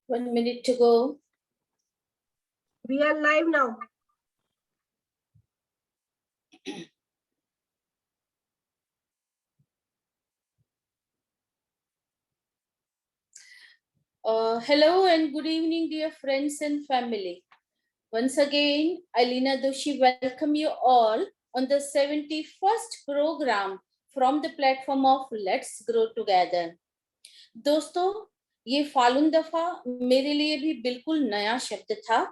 1 minute to go. We are live now. Hello and good evening, dear friends and family. Once again, Alina Doshi welcome you all on the 71st program from the platform of Let's Grow Together. दोस्तों, ये फालून दफा मेरे लिए भी बिल्कुल नया शब्द था,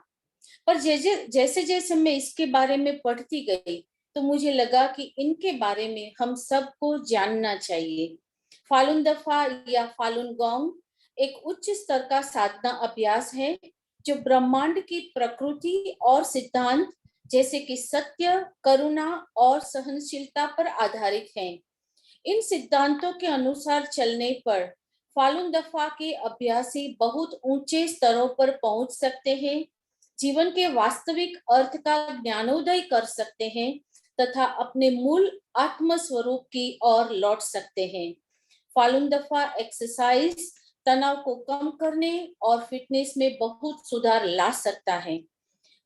पर जैसे जैसे मैं इसके बारे में पढ़ती गई तो मुझे लगा कि इनके बारे में हम सबको जानना चाहिए। फालून दफा या फालून गॉन्ग एक उच्च स्तर का साधना अभ्यास है जो ब्रह्मांड की प्रकृति और सिद्धांत जैसे कि सत्य, करुणा और सहनशीलता पर आधारित है। इन सिद्धांतों के अनुसार चलने पर फालून दफा के अभ्यासी बहुत ऊंचे स्तरों पर पहुंच सकते हैं, जीवन के वास्तविक अर्थ का ज्ञानोदय कर सकते हैं तथा अपने मूल आत्म स्वरूप की ओर लौट सकते हैं। फालून दफा एक्सरसाइज तनाव को कम करने और फिटनेस में बहुत सुधार ला सकता है।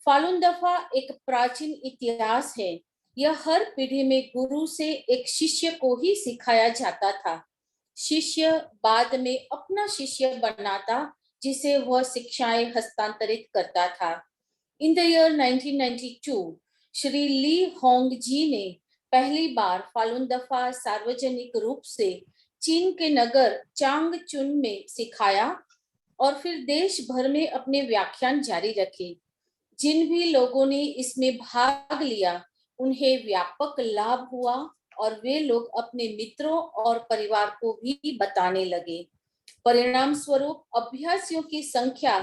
फालून दफा एक प्राचीन इतिहास है। यह हर पीढ़ी में गुरु से एक शिष्य को ही सिखाया जाता था। शिष्य बाद में अपना शिष्य बनाता जिसे वह शिक्षाएं हस्तांतरित करता था। In the year 1992 Shri Li Hongzhi ने पहली बार फालून दफा सार्वजनिक रूप से चीन के नगर चांगचुन में सिखाया और फिर देश भर में अपने व्याख्यान जारी रखे। जिन भी लोगों ने इसमें भाग लिया उन्हें व्यापक लाभ हुआ और वे लोग अपने मित्रों और परिवार को भी बताने लगे। परिणाम स्वरूप अभ्यासियों की संख्या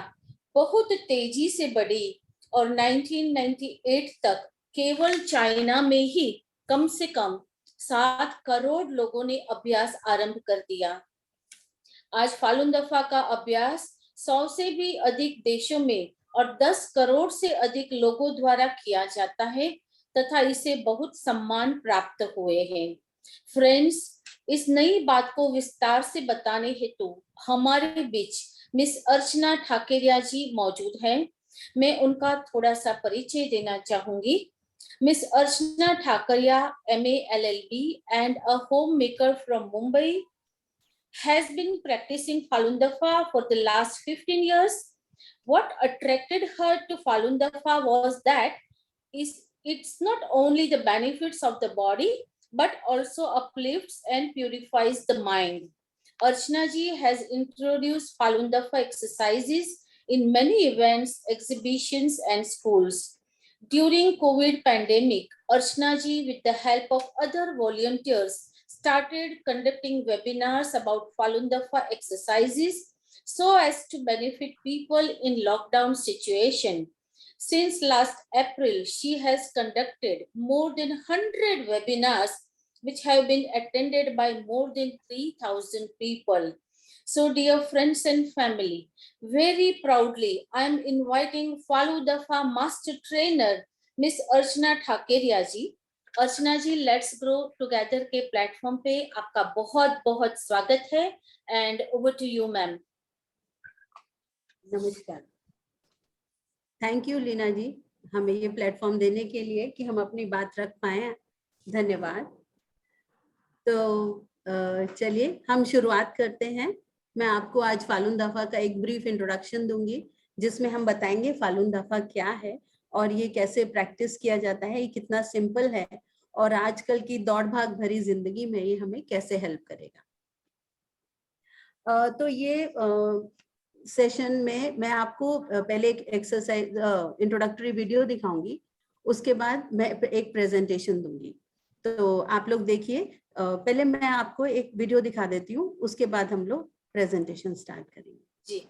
बहुत तेजी से बढ़ी और 1998 तक केवल चाइना में ही कम से कम 7 करोड़ लोगों ने अभ्यास आरंभ कर दिया। आज फालून दफा का अभ्यास 100 से भी अधिक देशों में और 10 करोड़ से अधिक लोगों द्वारा किया जाता है तथा इसे बहुत सम्मान प्राप्त हुए हैं। फ्रेंड्स, इस नई बात को विस्तार से बताने हेतु हमारे बीच मिस अर्चना ठाकेरिया जी मौजूद हैं। मैं उनका थोड़ा सा परिचय देना चाहूंगी। Miss Archana Thakaria, MA LLB and a homemaker from Mumbai, has been practicing Falun Dafa for the last 15 years. What attracted her to Falun Dafa was that it's not only the benefits of the body, but also uplifts and purifies the mind. Archana ji has introduced Falun Dafa exercises in many events, exhibitions, and schools. During COVID pandemic, Archana ji, with the help of other volunteers, started conducting webinars about Falun Dafa exercises so as to benefit people in lockdown situation. Since last April, she has conducted more than 100 webinars which have been attended by more than 3,000 people. So dear friends and family, very proudly, I am inviting Falun Dafa Master Trainer, Miss Archana Thakeriya ji. Archana ji, let's grow together के platform पे आपका बहुत बहुत स्वागत है and over to you ma'am. नमस्कार, thank you Leena ji हमें ये प्लेटफॉर्म देने के लिए कि हम अपनी बात रख पाए। धन्यवाद। तो चलिए हम शुरुआत करते हैं। मैं आपको आज फालून दफा का एक ब्रीफ इंट्रोडक्शन दूंगी जिसमें हम बताएंगे फालून दफा क्या है और ये कैसे प्रैक्टिस किया जाता है, ये कितना सिंपल है और आजकल की दौड़ भाग भरी जिंदगी में ये हमें कैसे हेल्प करेगा। तो ये सेशन में मैं आपको पहले एक एक्सरसाइज इंट्रोडक्टरी वीडियो दिखाऊंगी, उसके बाद मैं एक प्रेजेंटेशन दूंगी। तो आप लोग देखिए, पहले मैं आपको एक वीडियो दिखा देती हूँ, उसके बाद हम लोग प्रेजेंटेशन स्टार्ट करेंगे। जी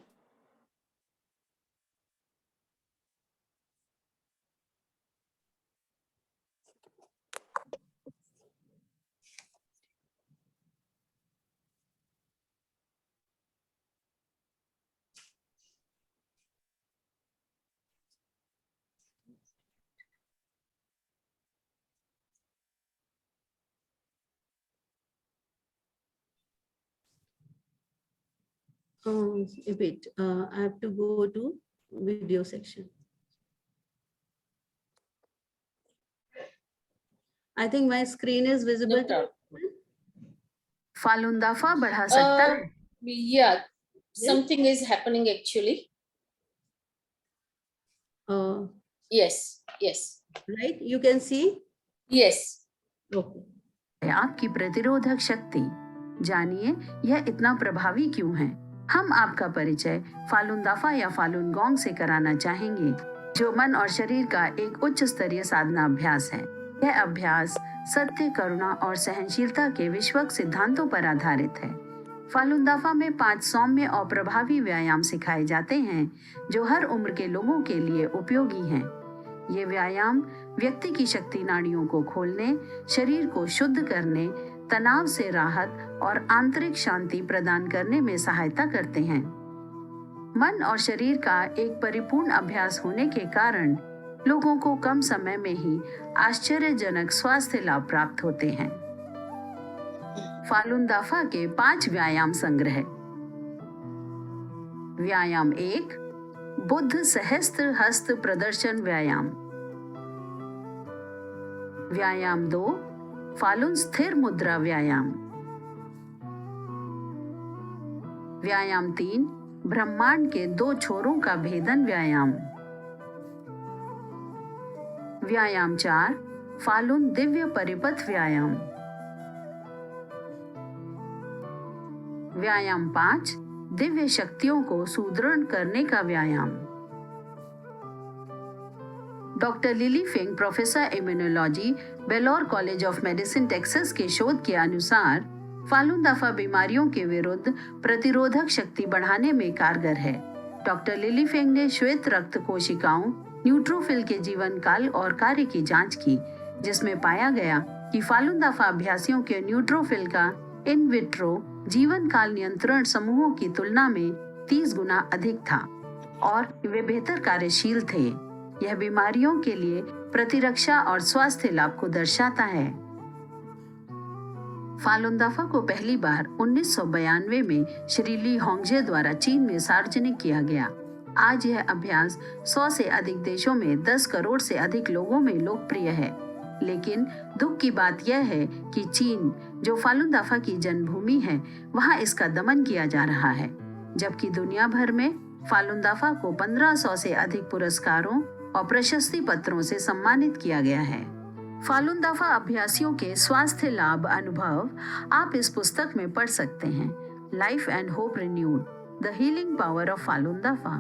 wait, I have to go to video section. I think my screen is visible. No doubt. फालून दाफा बढ़ा सकता है। Yeah, something is happening actually. Yes, yes, Right, you can see. yes. Okay. आपकी प्रतिरोधक शक्ति, जानिए यह इतना प्रभावी क्यों है। हम आपका परिचय फालून दाफा या फालून गोंग से कराना चाहेंगे, जो मन और शरीर का एक उच्च स्तरीय साधना अभ्यास है। यह अभ्यास सत्य, करुणा और सहनशीलता के विश्वक सिद्धांतों पर आधारित है। फालून दाफा में 5 सौम्य और प्रभावी व्यायाम सिखाए जाते हैं, जो हर उम्र के लोगों के लिए उपयोगी हैं। ये व्यायाम व्यक्ति की शक्ति नाड़ियों को खोलने, शरीर को शुद्ध करने, तनाव से राहत और आंतरिक शांति प्रदान करने में सहायता करते हैं। मन और शरीर का एक परिपूर्ण अभ्यास होने के कारण लोगों को कम समय में ही आश्चर्यजनक स्वास्थ्य लाभ प्राप्त होते हैं। फालून दाफा के 5 व्यायाम संग्रह। व्यायाम 1, बुद्ध सहस्त्र हस्त प्रदर्शन व्यायाम। व्यायाम 2, फालून स्थिर मुद्रा व्यायाम। व्यायाम 3, ब्रह्मांड के 2 छोरों का भेदन व्यायाम। व्यायाम 4, फालून दिव्य परिपथ व्यायाम। व्यायाम 5, दिव्य शक्तियों को सुदृढ़ करने का व्यायाम। Doctor Lily Feng, professor immunology, Baylor college of medicine, Texas के शोध के अनुसार फालून दाफा बीमारियों के विरुद्ध प्रतिरोधक शक्ति बढ़ाने में कारगर है। डॉक्टर लिली फेंग ने श्वेत रक्त कोशिकाओं न्यूट्रोफिल के जीवन काल और कार्य की जांच की, जिसमें पाया गया कि फालून दाफा अभ्यासियों के न्यूट्रोफिल का इन विट्रो जीवन काल नियंत्रण समूहों की तुलना में 30 गुना अधिक था और वे बेहतर कार्यशील थे। यह बीमारियों के लिए प्रतिरक्षा और स्वास्थ्य लाभ को दर्शाता है। फालून दाफा को पहली बार 1992 में श्री ली होंगजे द्वारा चीन में सार्वजनिक किया गया। आज यह अभ्यास 100 से अधिक देशों में 10 करोड़ से अधिक लोगों में लोकप्रिय है। लेकिन दुख की बात यह है कि चीन, जो फालून दाफा की जन्मभूमि है, वहां इसका दमन किया जा रहा है, जबकि दुनिया भर में फालून दाफा को 1500 से अधिक पुरस्कारों और प्रशस्ति पत्रों से सम्मानित किया गया है। फालून दाफा अभ्यासियों के स्वास्थ्य लाभ अनुभव आप इस पुस्तक में पढ़ सकते हैं, life and hope renewed, the healing power of Falun Dafa.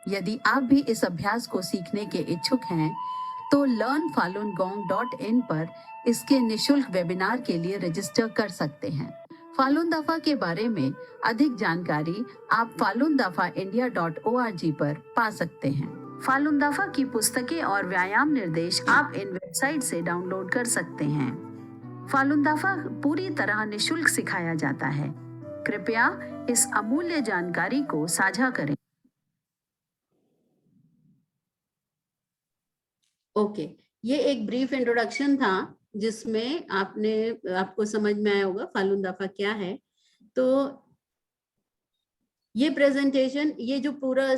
यदि आप भी इस अभ्यास को सीखने के इच्छुक हैं, तो learnfalungong.in पर इसके निशुल्क वेबिनार के लिए रजिस्टर कर सकते हैं। फालून दाफा के बारे में अधिक जानकारी आप falundafaindia.org पर पा सकते हैं। फालून दाफा की पुस्तकें और व्यायाम निर्देश आप इन वेबसाइट से डाउनलोड कर सकते हैं। फालून दाफा पूरी तरह निशुल्क सिखाया जाता है। कृपया इस अमूल्य जानकारी को साझा करें। ओके, ये एक ब्रीफ इंट्रोडक्शन था जिसमें आपको समझ में आया होगा फालून दाफा क्या है। तो ये प्रेजेंटेशन, ये जो पूरा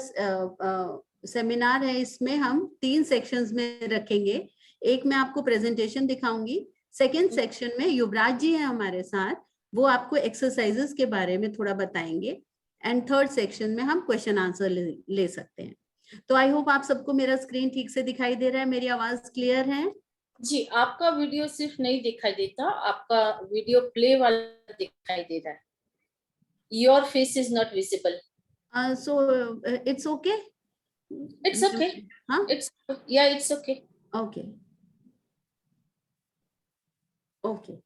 सेमिनार है, इसमें हम 3 सेक्शंस में रखेंगे। एक में आपको प्रेजेंटेशन दिखाऊंगी, सेकंड सेक्शन में युवराज जी हैं हमारे साथ, वो आपको एक्सरसाइजेस के बारे में थोड़ा बताएंगे, एंड थर्ड सेक्शन में हम क्वेश्चन आंसर ले सकते हैं। तो आई होप आप सबको मेरा स्क्रीन ठीक से दिखाई दे रहा है, मेरी आवाज क्लियर है? जी, आपका वीडियो सिर्फ नहीं दिखाई देता, आपका वीडियो प्ले वाला दिखाई दे रहा है। Your face is not visible. So it's okay? It's okay. हाँ? It's okay. Okay. Okay.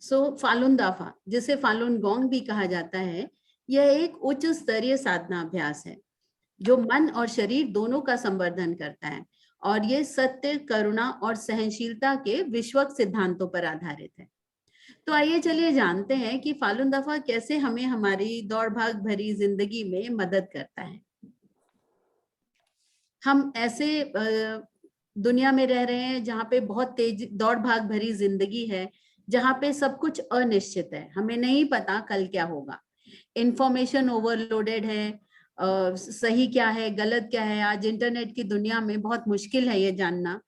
So फालून दाफा, जिसे फालून गोंग भी कहा जाता है, यह एक उच्च स्तरीय साधना अभ्यास है जो मन और शरीर दोनों का संवर्धन करता है, और ये सत्य, करुणा और सहनशीलता के विश्वक सिद्धांतों पर आधारित है। तो आइए चलिए जानते हैं कि फालून दाफा कैसे हमें हमारी दौड़ भाग भरी जिंदगी में मदद करता है। हम ऐसे दुनिया में रह रहे हैं जहाँ पे बहुत तेज दौड़ भाग भरी जिंदगी है, जहाँ पे सब कुछ अनिश्चित है, हमें नहीं पता कल क्या होगा। इंफॉर्मेशन ओवरलोडेड है, सही क्या है गलत क्या है, आज इंटरनेट की दुनिया में बहुत मुश्किल है ये जानना।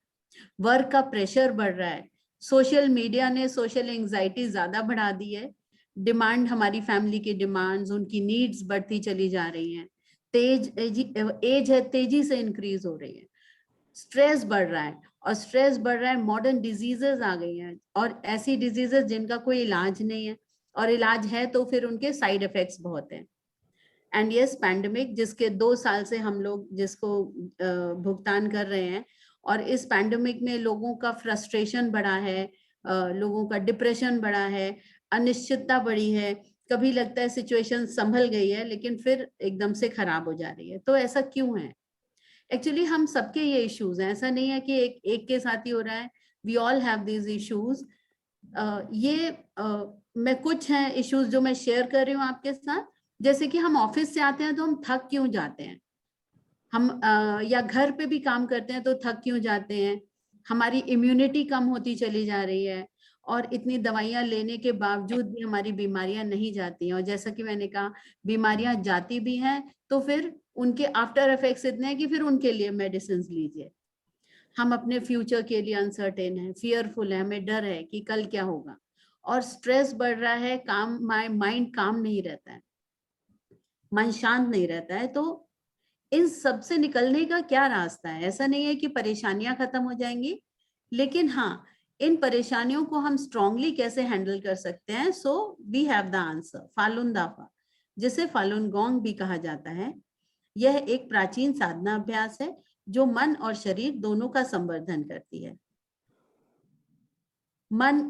वर्क का प्रेशर बढ़ रहा है, सोशल मीडिया ने सोशल एंजाइटी ज्यादा बढ़ा दी है, डिमांड, हमारी फैमिली की डिमांड्स, उनकी नीड्स बढ़ती चली जा रही हैं, एज है तेजी से इंक्रीज हो रही है, स्ट्रेस बढ़ रहा है, और स्ट्रेस बढ़ रहा है, मॉडर्न डिजीजेस आ गई हैं, और ऐसी डिजीजेस जिनका कोई इलाज नहीं है, और इलाज है तो फिर उनके साइड इफेक्ट्स बहुत हैं। एंड यस, पैंडेमिक, जिसके 2 साल से हम लोग जिसको भुगतान कर रहे हैं, और इस पैंडेमिक में लोगों का फ्रस्ट्रेशन बढ़ा है, लोगों का डिप्रेशन बढ़ा है, अनिश्चितता बढ़ी है, कभी लगता है सिचुएशन संभल गई है लेकिन फिर एकदम से खराब हो जा रही है। तो ऐसा क्यों है? एक्चुअली हम सबके ये इश्यूज हैं, ऐसा नहीं है कि एक के साथ ही हो रहा है, we all have these issues. मैं कुछ हैं इश्यूज जो मैं शेयर कर रही हूँ आपके साथ, जैसे कि हम ऑफिस से आते हैं तो हम थक क्यों जाते हैं, हम या घर पे भी काम करते हैं तो थक क्यों जाते हैं, हमारी इम्यूनिटी कम होती चली जा रही है, और इतनी दवाइयां लेने के बावजूद भी हमारी बीमारियां नहीं जाती हैं, और जैसा कि मैंने कहा बीमारियां जाती भी हैं तो फिर उनके आफ्टर इफेक्ट्स इतने हैं कि फिर उनके लिए मेडिसिन लीजिए। हम अपने फ्यूचर के लिए अनसर्टेन है, फियरफुल है, हमें डर है कि कल क्या होगा, और स्ट्रेस बढ़ रहा है, माइंड काम नहीं रहता है, मन शांत नहीं रहता है। तो इन सब से निकलने का क्या रास्ता है? ऐसा नहीं है कि परेशानियां खत्म हो जाएंगी, लेकिन हाँ, इन परेशानियों को हम स्ट्रांगली कैसे हैंडल कर सकते हैं। So we have the answer, Falun Dafa, जिसे फालुन गोंग भी कहा जाता है। यह एक प्राचीन साधना अभ्यास है जो मन और शरीर दोनों का संवर्धन करती है। मन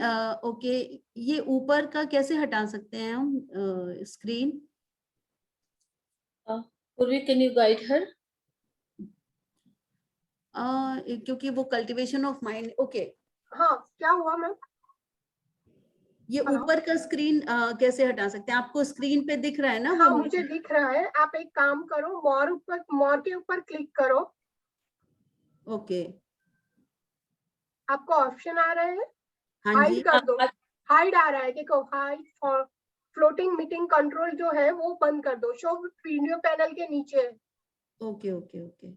ओके, ये ऊपर का कैसे हटा सकते हैं हम screen? Purvi, can you guide her? क्योंकि वो कल्टीवेशन ऑफ माइंड, ओके। हाँ, क्या हुआ मैम? ये हाँ। ऊपर का स्क्रीन कैसे हटा सकते हैं? आपको स्क्रीन पे दिख रहा है ना? हाँ, वो मुझे दिख रहा है। आप एक काम करो, मोर के ऊपर क्लिक करो। ओके, आपको ऑप्शन आ रहे हैं, हाँ जी, हाइड कर दो। हाइड आ रहा है, देखो, hide for floating meeting control जो है वो बंद कर दो, शो वीडियो पैनल के नीचे है। Okay okay okay,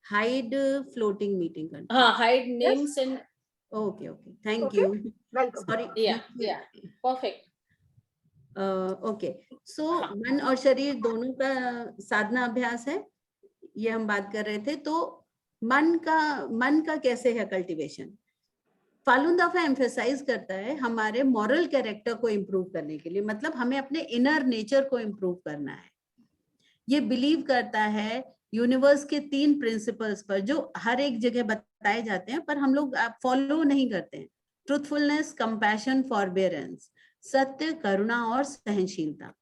hide floating meeting करना। हाँ, hide names and okay okay, thank Okay. You, welcome. Sorry. yeah, perfect. Okay, so मन और शरीर दोनों का साधना अभ्यास है, ये हम बात कर रहे थे। तो मन का कैसे है कल्टीवेशन? फालुन दाफा एम्फेसाइज करता है हमारे मॉरल कैरेक्टर को इम्प्रूव करने के लिए, मतलब हमें अपने इनर नेचर को इम्प्रूव करना है। ये बिलीव करता है यूनिवर्स के 3 प्रिंसिपल्स पर जो हर एक जगह बताए जाते हैं पर हम लोग फॉलो नहीं करते हैं। ट्रूथफुलनेस, कंपैशन, फॉरबेरेंस, सत्य, करुणा और सहनशीलता।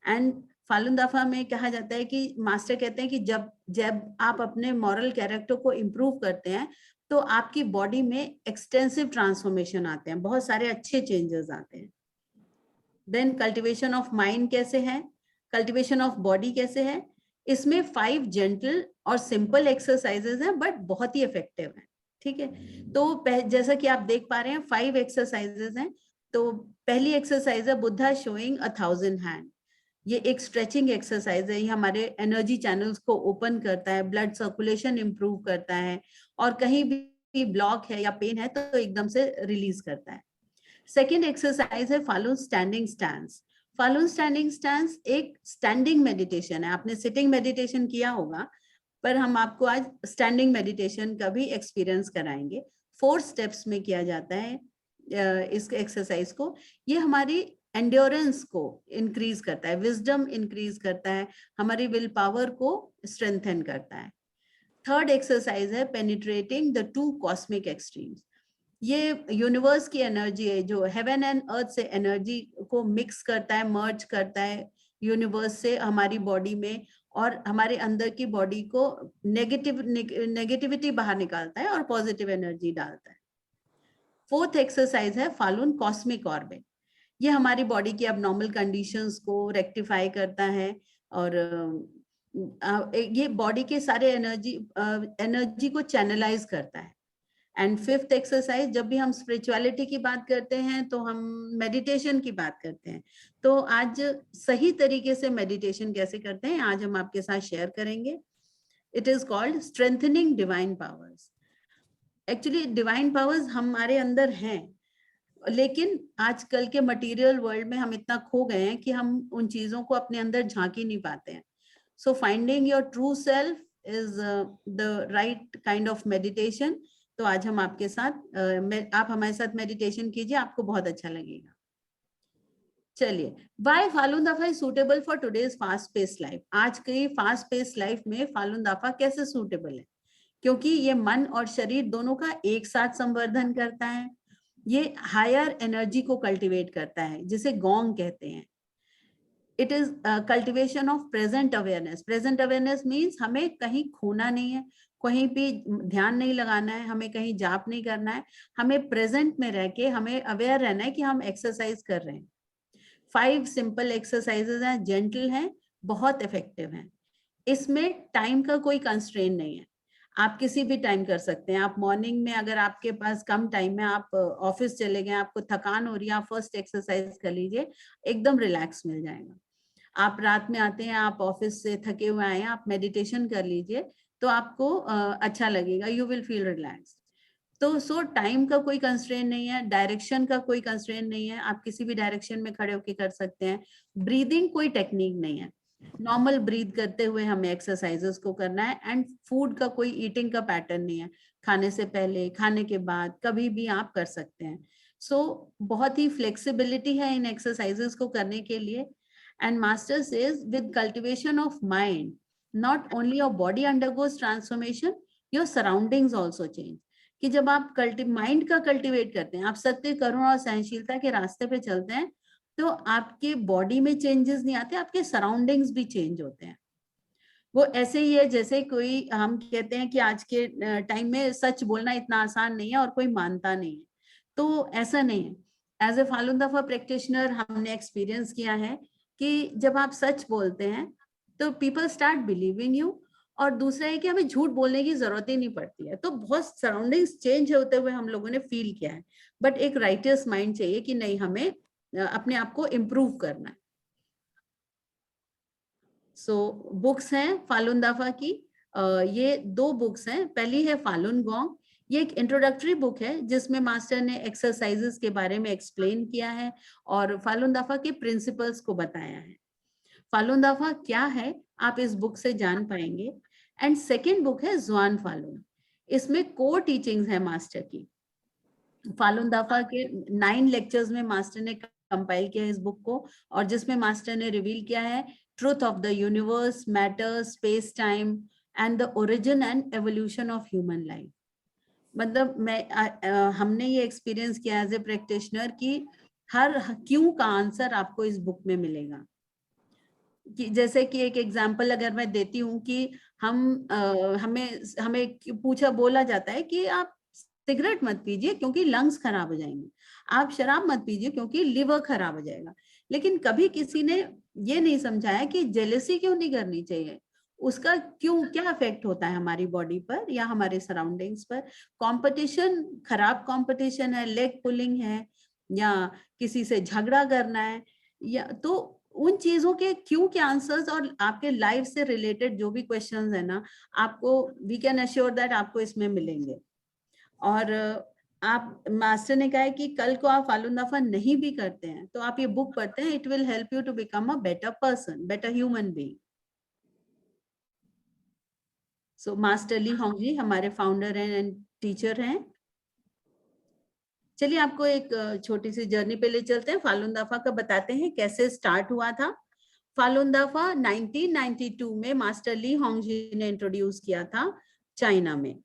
एंड फालुन दाफा में कहा जाता है कि मास्टर कहते हैं कि जब आप अपने मॉरल कैरेक्टर को इम्प्रूव करते हैं तो आपकी बॉडी में एक्सटेंसिव ट्रांसफॉर्मेशन आते हैं, बहुत सारे अच्छे चेंजेस आते हैं। देन कल्टीवेशन ऑफ माइंड कैसे है, कल्टीवेशन ऑफ बॉडी कैसे है? इसमें 5 जेंटल और सिंपल एक्सरसाइजेज हैं बट बहुत ही इफेक्टिव हैं, ठीक है। तो जैसा कि आप देख पा रहे हैं 5 एक्सरसाइजेज हैं। तो पहली एक्सरसाइज है बुद्धा शोइंग 1000 हैंड। ये एक स्ट्रेचिंग एक्सरसाइज है, ये हमारे एनर्जी चैनल्स को ओपन करता है, ब्लड सर्कुलेशन इंप्रूव करता है, और कहीं भी ब्लॉक है या पेन है तो एकदम से रिलीज करता है। सेकेंड एक्सरसाइज है Falun standing stance. Falun standing stance एक स्टैंडिंग मेडिटेशन है। आपने सिटिंग मेडिटेशन किया होगा पर हम आपको आज स्टैंडिंग मेडिटेशन का भी एक्सपीरियंस कराएंगे। 4 स्टेप्स में किया जाता है इस एक्सरसाइज को। ये हमारी एंड्योरेंस को इंक्रीज करता है, विजडम इंक्रीज करता है, हमारी विल पावर को स्ट्रेंथन करता है। थर्ड एक्सरसाइज है पेनिट्रेटिंग द 2 कॉस्मिक एक्सट्रीम्स। ये यूनिवर्स की एनर्जी है जो हेवन एंड अर्थ से एनर्जी को मिक्स करता है, मर्ज करता है यूनिवर्स से हमारी बॉडी में, और हमारे अंदर की बॉडी को नेगेटिविटी बाहर निकालता है और पॉजिटिव एनर्जी डालता है। फोर्थ एक्सरसाइज है फालुन कॉस्मिक ऑर्बिट। ये हमारी बॉडी की अबनॉर्मल कंडीशंस को रेक्टिफाई करता है, और ये बॉडी के सारे एनर्जी को चैनलाइज करता है। एंड फिफ्थ एक्सरसाइज, जब भी हम स्पिरिचुअलिटी की बात करते हैं तो हम मेडिटेशन की बात करते हैं। तो आज सही तरीके से मेडिटेशन कैसे करते हैं आज हम आपके साथ शेयर करेंगे। It is called strengthening divine powers. Actually divine powers हमारे अंदर हैं, लेकिन आजकल के मटेरियल वर्ल्ड में हम इतना खो गए हैं कि हम उन चीजों को अपने अंदर झांक ही नहीं पाते हैं। So finding your true self is the right kind of meditation. तो आज हम आपके साथ आप हमारे साथ मेडिटेशन कीजिए, आपको बहुत अच्छा लगेगा। चलिए, why Falun Dafa is suitable for today's fast pace life. आज की फास्ट पेस लाइफ में फालून दाफा कैसे सूटेबल है? क्योंकि ये मन और शरीर दोनों का एक साथ संवर्धन करता है। ये हायर एनर्जी को कल्टीवेट करता है, जिसे गोंग कहते हैं। It is cultivation of present awareness. Present awareness means हमें कहीं खोना नहीं है, कहीं भी ध्यान नहीं लगाना है, हमें कहीं जाप नहीं करना है, हमें प्रेजेंट में रह के हमें अवेयर रहना है कि हम एक्सरसाइज कर रहे हैं। 5 सिंपल एक्सरसाइजेज हैं, जेंटल हैं, बहुत इफेक्टिव हैं। इसमें टाइम का कोई कंस्ट्रेन नहीं है, आप किसी भी टाइम कर सकते हैं। आप मॉर्निंग में, अगर आपके पास कम टाइम है, आप ऑफिस चले गए, आपको थकान हो रही है, आप फर्स्ट एक्सरसाइज कर लीजिए, एकदम रिलैक्स मिल जाएगा। आप रात में आते हैं, आप ऑफिस से थके हुए आए हैं, आप मेडिटेशन कर लीजिए, तो आपको अच्छा लगेगा, यू विल फील रिलैक्स। तो सो टाइम का कोई कंस्ट्रेन नहीं है, डायरेक्शन का कोई कंस्ट्रेन नहीं है, आप किसी भी डायरेक्शन में खड़े होकर कर सकते हैं। ब्रीदिंग कोई टेक्निक नहीं है, नॉर्मल ब्रीथ करते हुए हमें एक्सरसाइजेस को करना है। एंड फूड का कोई ईटिंग का पैटर्न नहीं है, खाने से पहले, खाने के बाद, कभी भी आप कर सकते हैं। सो बहुत ही फ्लेक्सिबिलिटी है इन एक्सरसाइजेस को करने के लिए। And master says with cultivation of mind not only your body undergoes transformation, your surroundings also change। कि जब आप माइंड का कल्टीवेट करते हैं, आप सत्य, करुणा और सहनशीलता के रास्ते पे चलते हैं, तो आपके बॉडी में चेंजेस नहीं आते, आपके सराउंडिंग्स भी चेंज होते हैं। वो ऐसे ही है जैसे कोई, हम कहते हैं कि आज के टाइम में सच बोलना इतना आसान नहीं है और कोई मानता नहीं है, तो ऐसा नहीं है। As a Falun Dafa practitioner हमने एक्सपीरियंस किया है कि जब आप सच बोलते हैं तो पीपल स्टार्ट बिलीविंग यू, और दूसरा है कि हमें झूठ बोलने की जरूरत ही नहीं पड़ती है। तो बहुत सराउंडिंग्स चेंज होते हुए हम लोगों ने फील किया है। बट एक राइटर्स माइंड चाहिए कि नहीं, हमें अपने आप को इम्प्रूव करना है। सो बुक्स हैं फालून दाफा की, ये 2 बुक्स हैं। पहली है फालून गोंग, ये एक इंट्रोडक्टरी बुक है जिसमें मास्टर ने एक्सरसाइजेस के बारे में एक्सप्लेन किया है और फालून दाफा के प्रिंसिपल्स को बताया है। फालून दाफा क्या है आप इस बुक से जान पाएंगे। एंड सेकेंड बुक है ज़ुआन फालून, इसमें कोर टीचिंग्स है मास्टर की। फालून दाफा के 9 लेक्चर्स में मास्टर ने कंपाइल किया है इस बुक को, और जिसमें मास्टर ने रिवील किया है truth of the universe, matter, space, time and the origin and evolution of human life. मतलब हमने ये एक्सपीरियंस किया एज ए प्रैक्टिशनर कि हर क्यों का आंसर आपको इस बुक में मिलेगा। कि जैसे कि एक एग्जांपल अगर मैं देती हूँ कि हमें बोला जाता है कि आप सिगरेट मत पीजिए क्योंकि लंग्स खराब हो जाएंगे, आप शराब मत पीजिए क्योंकि लिवर खराब हो जाएगा। लेकिन कभी किसी ने ये नहीं समझाया कि जेलसी क्यों नहीं करनी चाहिए, उसका क्या इफेक्ट होता है हमारी बॉडी पर या हमारे सराउंडिंग्स पर। कंपटीशन, खराब कंपटीशन है, लेग पुलिंग है, या किसी से झगड़ा करना है, या तो उन चीजों के क्यों के आंसर्स और आपके लाइफ से रिलेटेड जो भी क्वेश्चंस है ना, आपको वी कैन अश्योर दैट आपको इसमें मिलेंगे। और आप, मास्टर ने कहा है कि कल को आप फालून दाफा नहीं भी करते हैं तो आप ये बुक पढ़ते हैं, it will help you to become a better person, better human being. So master Li Hongzhi हमारे फाउंडर एंड टीचर हैं। चलिए आपको एक छोटी सी जर्नी पे ले चलते हैं, फालून दाफा का बताते हैं कैसे स्टार्ट हुआ था। फालून दाफा 1992 में मास्टर ली होंगजी ने इंट्रोड्यूस किया था चाइना में,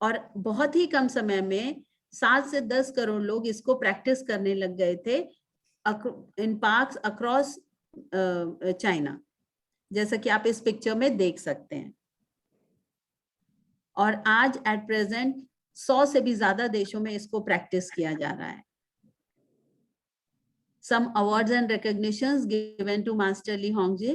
और बहुत ही कम समय में 7 से 10 करोड़ लोग इसको प्रैक्टिस करने लग गए थे इन पार्क्स अक्रॉस चाइना, जैसा कि आप इस पिक्चर में देख सकते हैं। और आज एट प्रेजेंट 100 से भी ज्यादा देशों में इसको प्रैक्टिस किया जा रहा है। Some awards and recognitions given to Master Lee Hongji.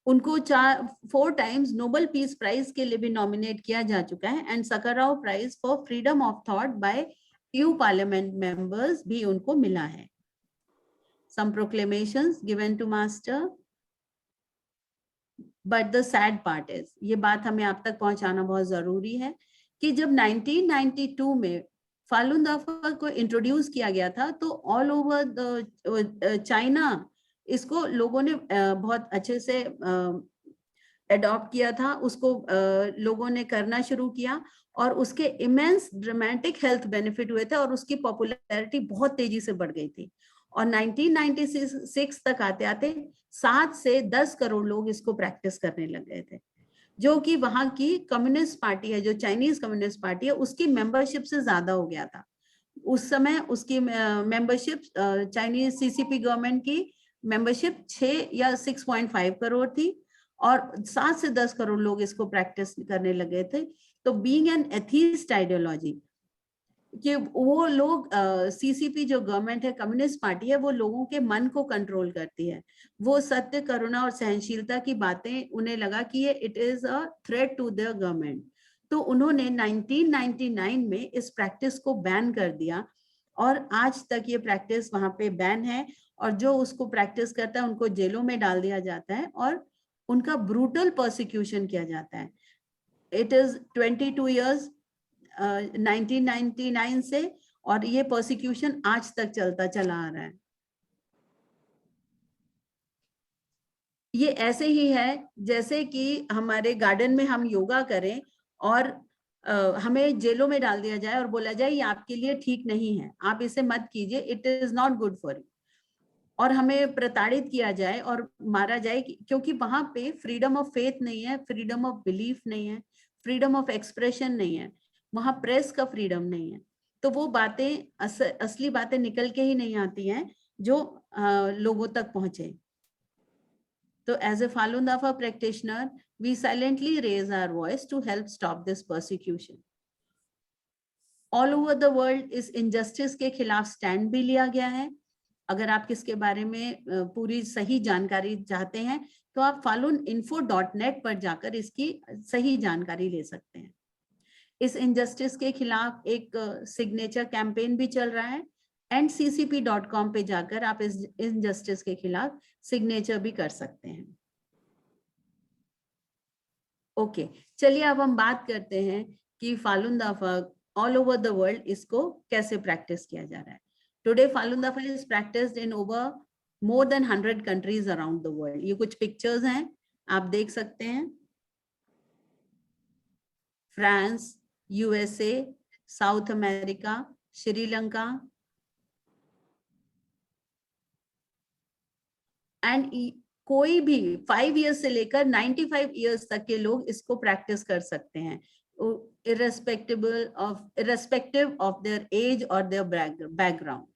उनको 4 टाइम्स नोबेल पीस प्राइज के लिए भी नॉमिनेट किया जा चुका है, and Sakharov prize for freedom of thought by EU parliament members भी उनको मिला है. Some proclamations given to master, but the sad part is, ये बात हमें आप तक पहुंचाना बहुत जरूरी है कि जब 1992 में फालून दाफा को इंट्रोड्यूस किया गया था तो ऑल ओवर द चाइना इसको लोगों ने बहुत अच्छे से अडॉप्ट किया था, उसको लोगों ने करना शुरू किया और उसके इमेंस ड्रामेटिक हेल्थ बेनिफिट हुए थे और उसकी पॉपुलैरिटी बहुत तेजी से बढ़ गई थी. और 1996 तक आते आते 7 से 10 करोड़ लोग इसको प्रैक्टिस करने लग गए थे, जो कि वहां की कम्युनिस्ट पार्टी है, जो चाइनीज कम्युनिस्ट पार्टी है, उसकी मेंबरशिप से ज्यादा हो गया था. उस समय उसकी मेंबरशिप चाइनीज CCP गवर्नमेंट की मेंबरशिप 6 या 6.5 करोड़ थी और 7 से 10 करोड़ लोग इसको प्रैक्टिस करने लगे थे. तो बीइंग एन एथीस्ट आइडियोलॉजी कि वो लोग CCP जो गवर्नमेंट है, कम्युनिस्ट पार्टी है, वो लोगों के मन को कंट्रोल करती है. वो सत्य, करुणा और सहनशीलता की बातें उन्हें लगा कि ये it is a threat to the government. तो उन्होंने 1999 में इस प्रैक्टिस को बैन कर दिया और आज तक ये प्रैक्टिस वहां पे बैन है और जो उसको प्रैक्टिस करता है उनको जेलों में डाल दिया जाता है और उनका ब्रूटल प्रोसिक्यूशन किया जाता है. इट इज 22 years 1999 से और ये प्रोसिक्यूशन आज तक चलता चला आ रहा है. ये ऐसे ही है जैसे कि हमारे गार्डन में हम योगा करें और हमें जेलों में डाल दिया जाए और बोला जाए ये आपके लिए ठीक नहीं है, आप इसे मत कीजिए, it is not good for you. और हमें प्रताड़ित किया जाए और मारा जाए क्योंकि वहां पे फ्रीडम ऑफ फेथ नहीं है, फ्रीडम ऑफ बिलीफ नहीं है, फ्रीडम ऑफ एक्सप्रेशन नहीं है, वहां प्रेस का फ्रीडम नहीं है. तो वो बातें असली बातें निकल के ही नहीं आती हैं जो लोगों तक पहुंचे. तो as a Falun Dafa practitioner we silently raise our voice to help stop this persecution. All over the world इस इनजस्टिस के खिलाफ स्टैंड भी लिया गया है. अगर आप किसके बारे में पूरी सही जानकारी चाहते हैं तो आप falluninfo.net पर जाकर इसकी सही जानकारी ले सकते हैं. इस इनजस्टिस के खिलाफ एक सिग्नेचर कैंपेन भी चल रहा है एंड ccp.com पे जाकर आप इस इनजस्टिस के खिलाफ सिग्नेचर भी कर सकते हैं. ओके, चलिए अब हम बात करते हैं कि Falun Dafa all over the world इसको कैसे प्रैक्टिस किया जा रहा है. Today, Falun Dafa is practiced in over more than 100 countries around the world. ये कुछ pictures हैं, आप देख सकते हैं. France, USA, south America, Sri Lanka and कोई भी 5 years से लेकर 95 years तक के लोग इसको प्रैक्टिस कर सकते हैं, irrespective of their age or their background.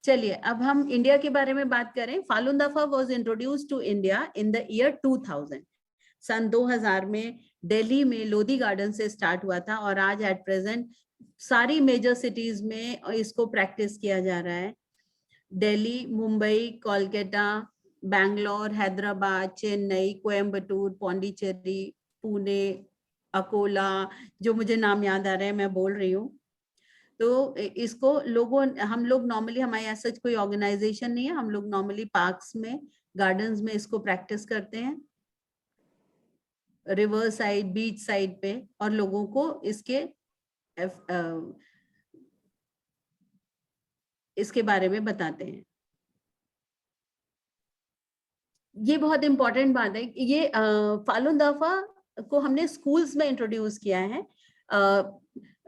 चलिए अब हम इंडिया के बारे में बात करें. Falun Dafa was introduced to India in the year 2000. सन 2000 में दिल्ली में लोधी गार्डन से स्टार्ट हुआ था और आज एट प्रेजेंट सारी मेजर सिटीज में इसको प्रैक्टिस किया जा रहा है. दिल्ली, मुंबई, कोलकाता, बैंगलोर, हैदराबाद, चेन्नई, कोयम्बटूर, पौंडीचेरी, पुणे, अकोला, जो मुझे नाम याद आ रहे हैं मैं बोल रही हूँ. तो इसको हम लोग नॉर्मली, हमारे ऐसा कोई ऑर्गेनाइजेशन नहीं है, हम लोग नॉर्मली पार्क्स में, गार्डन्स में इसको प्रैक्टिस करते हैं, रिवर साइड, बीच साइड पे, और लोगों को इसके बारे में बताते हैं. ये बहुत इंपॉर्टेंट बात है. ये फालून दाफा को हमने स्कूल्स में इंट्रोड्यूस किया है.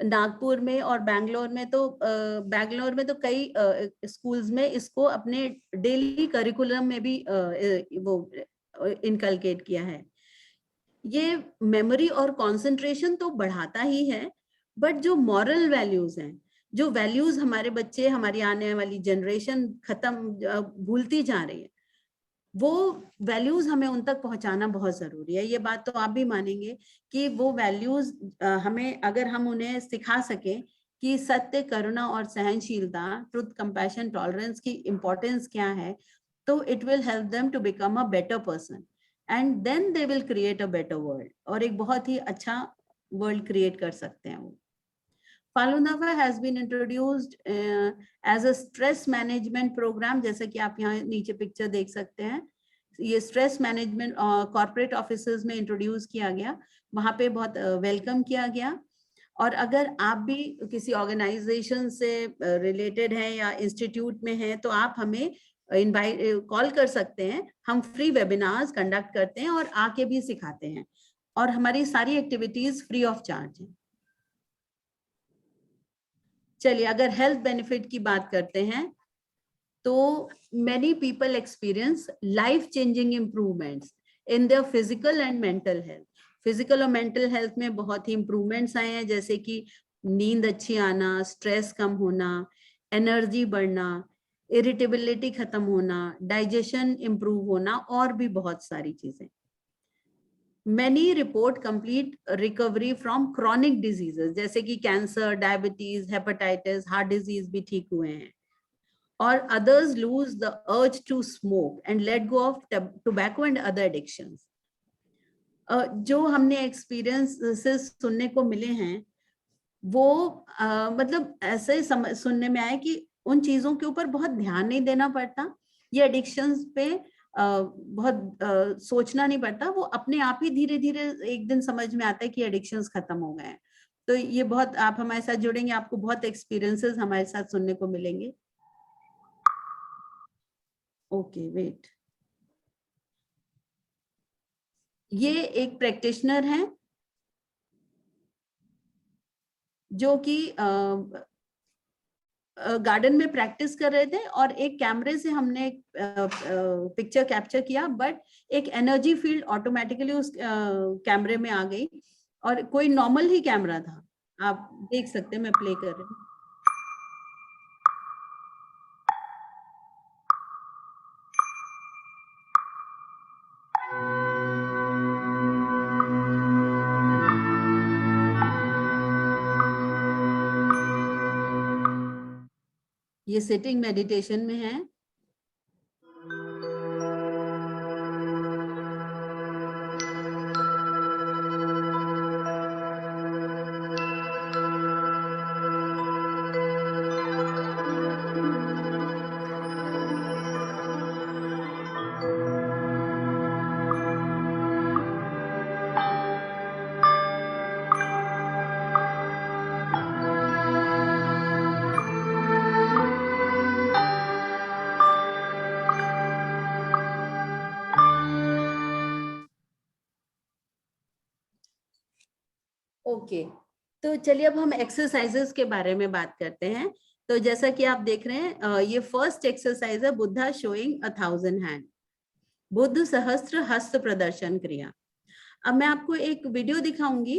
नागपुर में और बैंगलोर में तो कई स्कूल्स में इसको अपने डेली करिकुलम में भी वो इनकलकेट किया है. ये मेमोरी और कंसंट्रेशन तो बढ़ाता ही है, बट जो मॉरल वैल्यूज हैं, जो वैल्यूज हमारे बच्चे, हमारी आने वाली जनरेशन भूलती जा रही है, वो वैल्यूज हमें उन तक पहुंचाना बहुत जरूरी है. ये बात तो आप भी मानेंगे कि वो वैल्यूज हमें, अगर हम उन्हें सिखा सकें कि सत्य, करुणा और सहनशीलता, ट्रुथ, कंपैशन, टॉलरेंस की इंपॉर्टेंस क्या है, तो it will help them to become a better person and then they will create a better world, और एक बहुत ही अच्छा वर्ल्ड क्रिएट कर सकते हैं वो। Falun Dafa has been introduced as a stress management program, जैसा कि आप यहाँ नीचे पिक्चर देख सकते हैं। ये स्ट्रेस मैनेजमेंट कॉर्पोरेट ऑफिसेज में इंट्रोड्यूस किया गया, वहाँ पे बहुत वेलकम किया गया। और अगर आप भी किसी ऑर्गेनाइजेशन से रिलेटेड हैं या इंस्टीट्यूट में हैं, तो आप हमें कॉल कर सकते हैं। हम फ्री वेबिनार्स कंडक्ट करते हैं और आके भी सिखाते हैं, और हमारी सारी एक्टिविटीज फ्री ऑफ चार्ज है। चलिए, अगर हेल्थ बेनिफिट की बात करते हैं, तो many people experience life changing improvements in their physical and mental health. Physical और मेंटल हेल्थ में बहुत ही इंप्रूवमेंट्स आए हैं, जैसे कि नींद अच्छी आना, स्ट्रेस कम होना, एनर्जी बढ़ना, इरिटेबिलिटी खत्म होना, डाइजेशन इंप्रूव होना, और भी बहुत सारी चीजें। Many report complete recovery from chronic diseases, जैसे कि cancer, diabetes, hepatitis, heart disease भी ठीक हुए हैं। और others lose the urge to smoke and let go of tobacco and other addictions. जो हमने एक्सपीरियंसेस सुनने को मिले हैं, वो मतलब ऐसे सुनने में आया कि उन चीजों के ऊपर बहुत ध्यान नहीं देना पड़ता, ये एडिक्शंस पे बहुत सोचना नहीं पड़ता, वो अपने आप ही धीरे धीरे एक दिन समझ में आता है कि एडिक्शंस खत्म हो गए हैं। तो ये बहुत, आप हमारे साथ जुड़ेंगे, आपको बहुत एक्सपीरियंसेस हमारे साथ सुनने को मिलेंगे। ओके, वेट, ये एक प्रैक्टिशनर हैं जो कि गार्डन में प्रैक्टिस कर रहे थे, और एक कैमरे से हमने एक पिक्चर कैप्चर किया, बट एक एनर्जी फील्ड ऑटोमेटिकली उस कैमरे में आ गई, और कोई नॉर्मल ही कैमरा था, आप देख सकते हैं, मैं प्ले कर रही हूँ। ये सिटिंग मेडिटेशन में है। ओके, तो चलिए अब हम एक्सरसाइजेस के बारे में बात करते हैं। तो जैसा कि आप देख रहे हैं, ये फर्स्ट एक्सरसाइज है, बुद्धा शोइंग 1000 हैंड, बुद्ध सहस्त्र हस्त प्रदर्शन क्रिया। अब मैं आपको एक वीडियो दिखाऊंगी,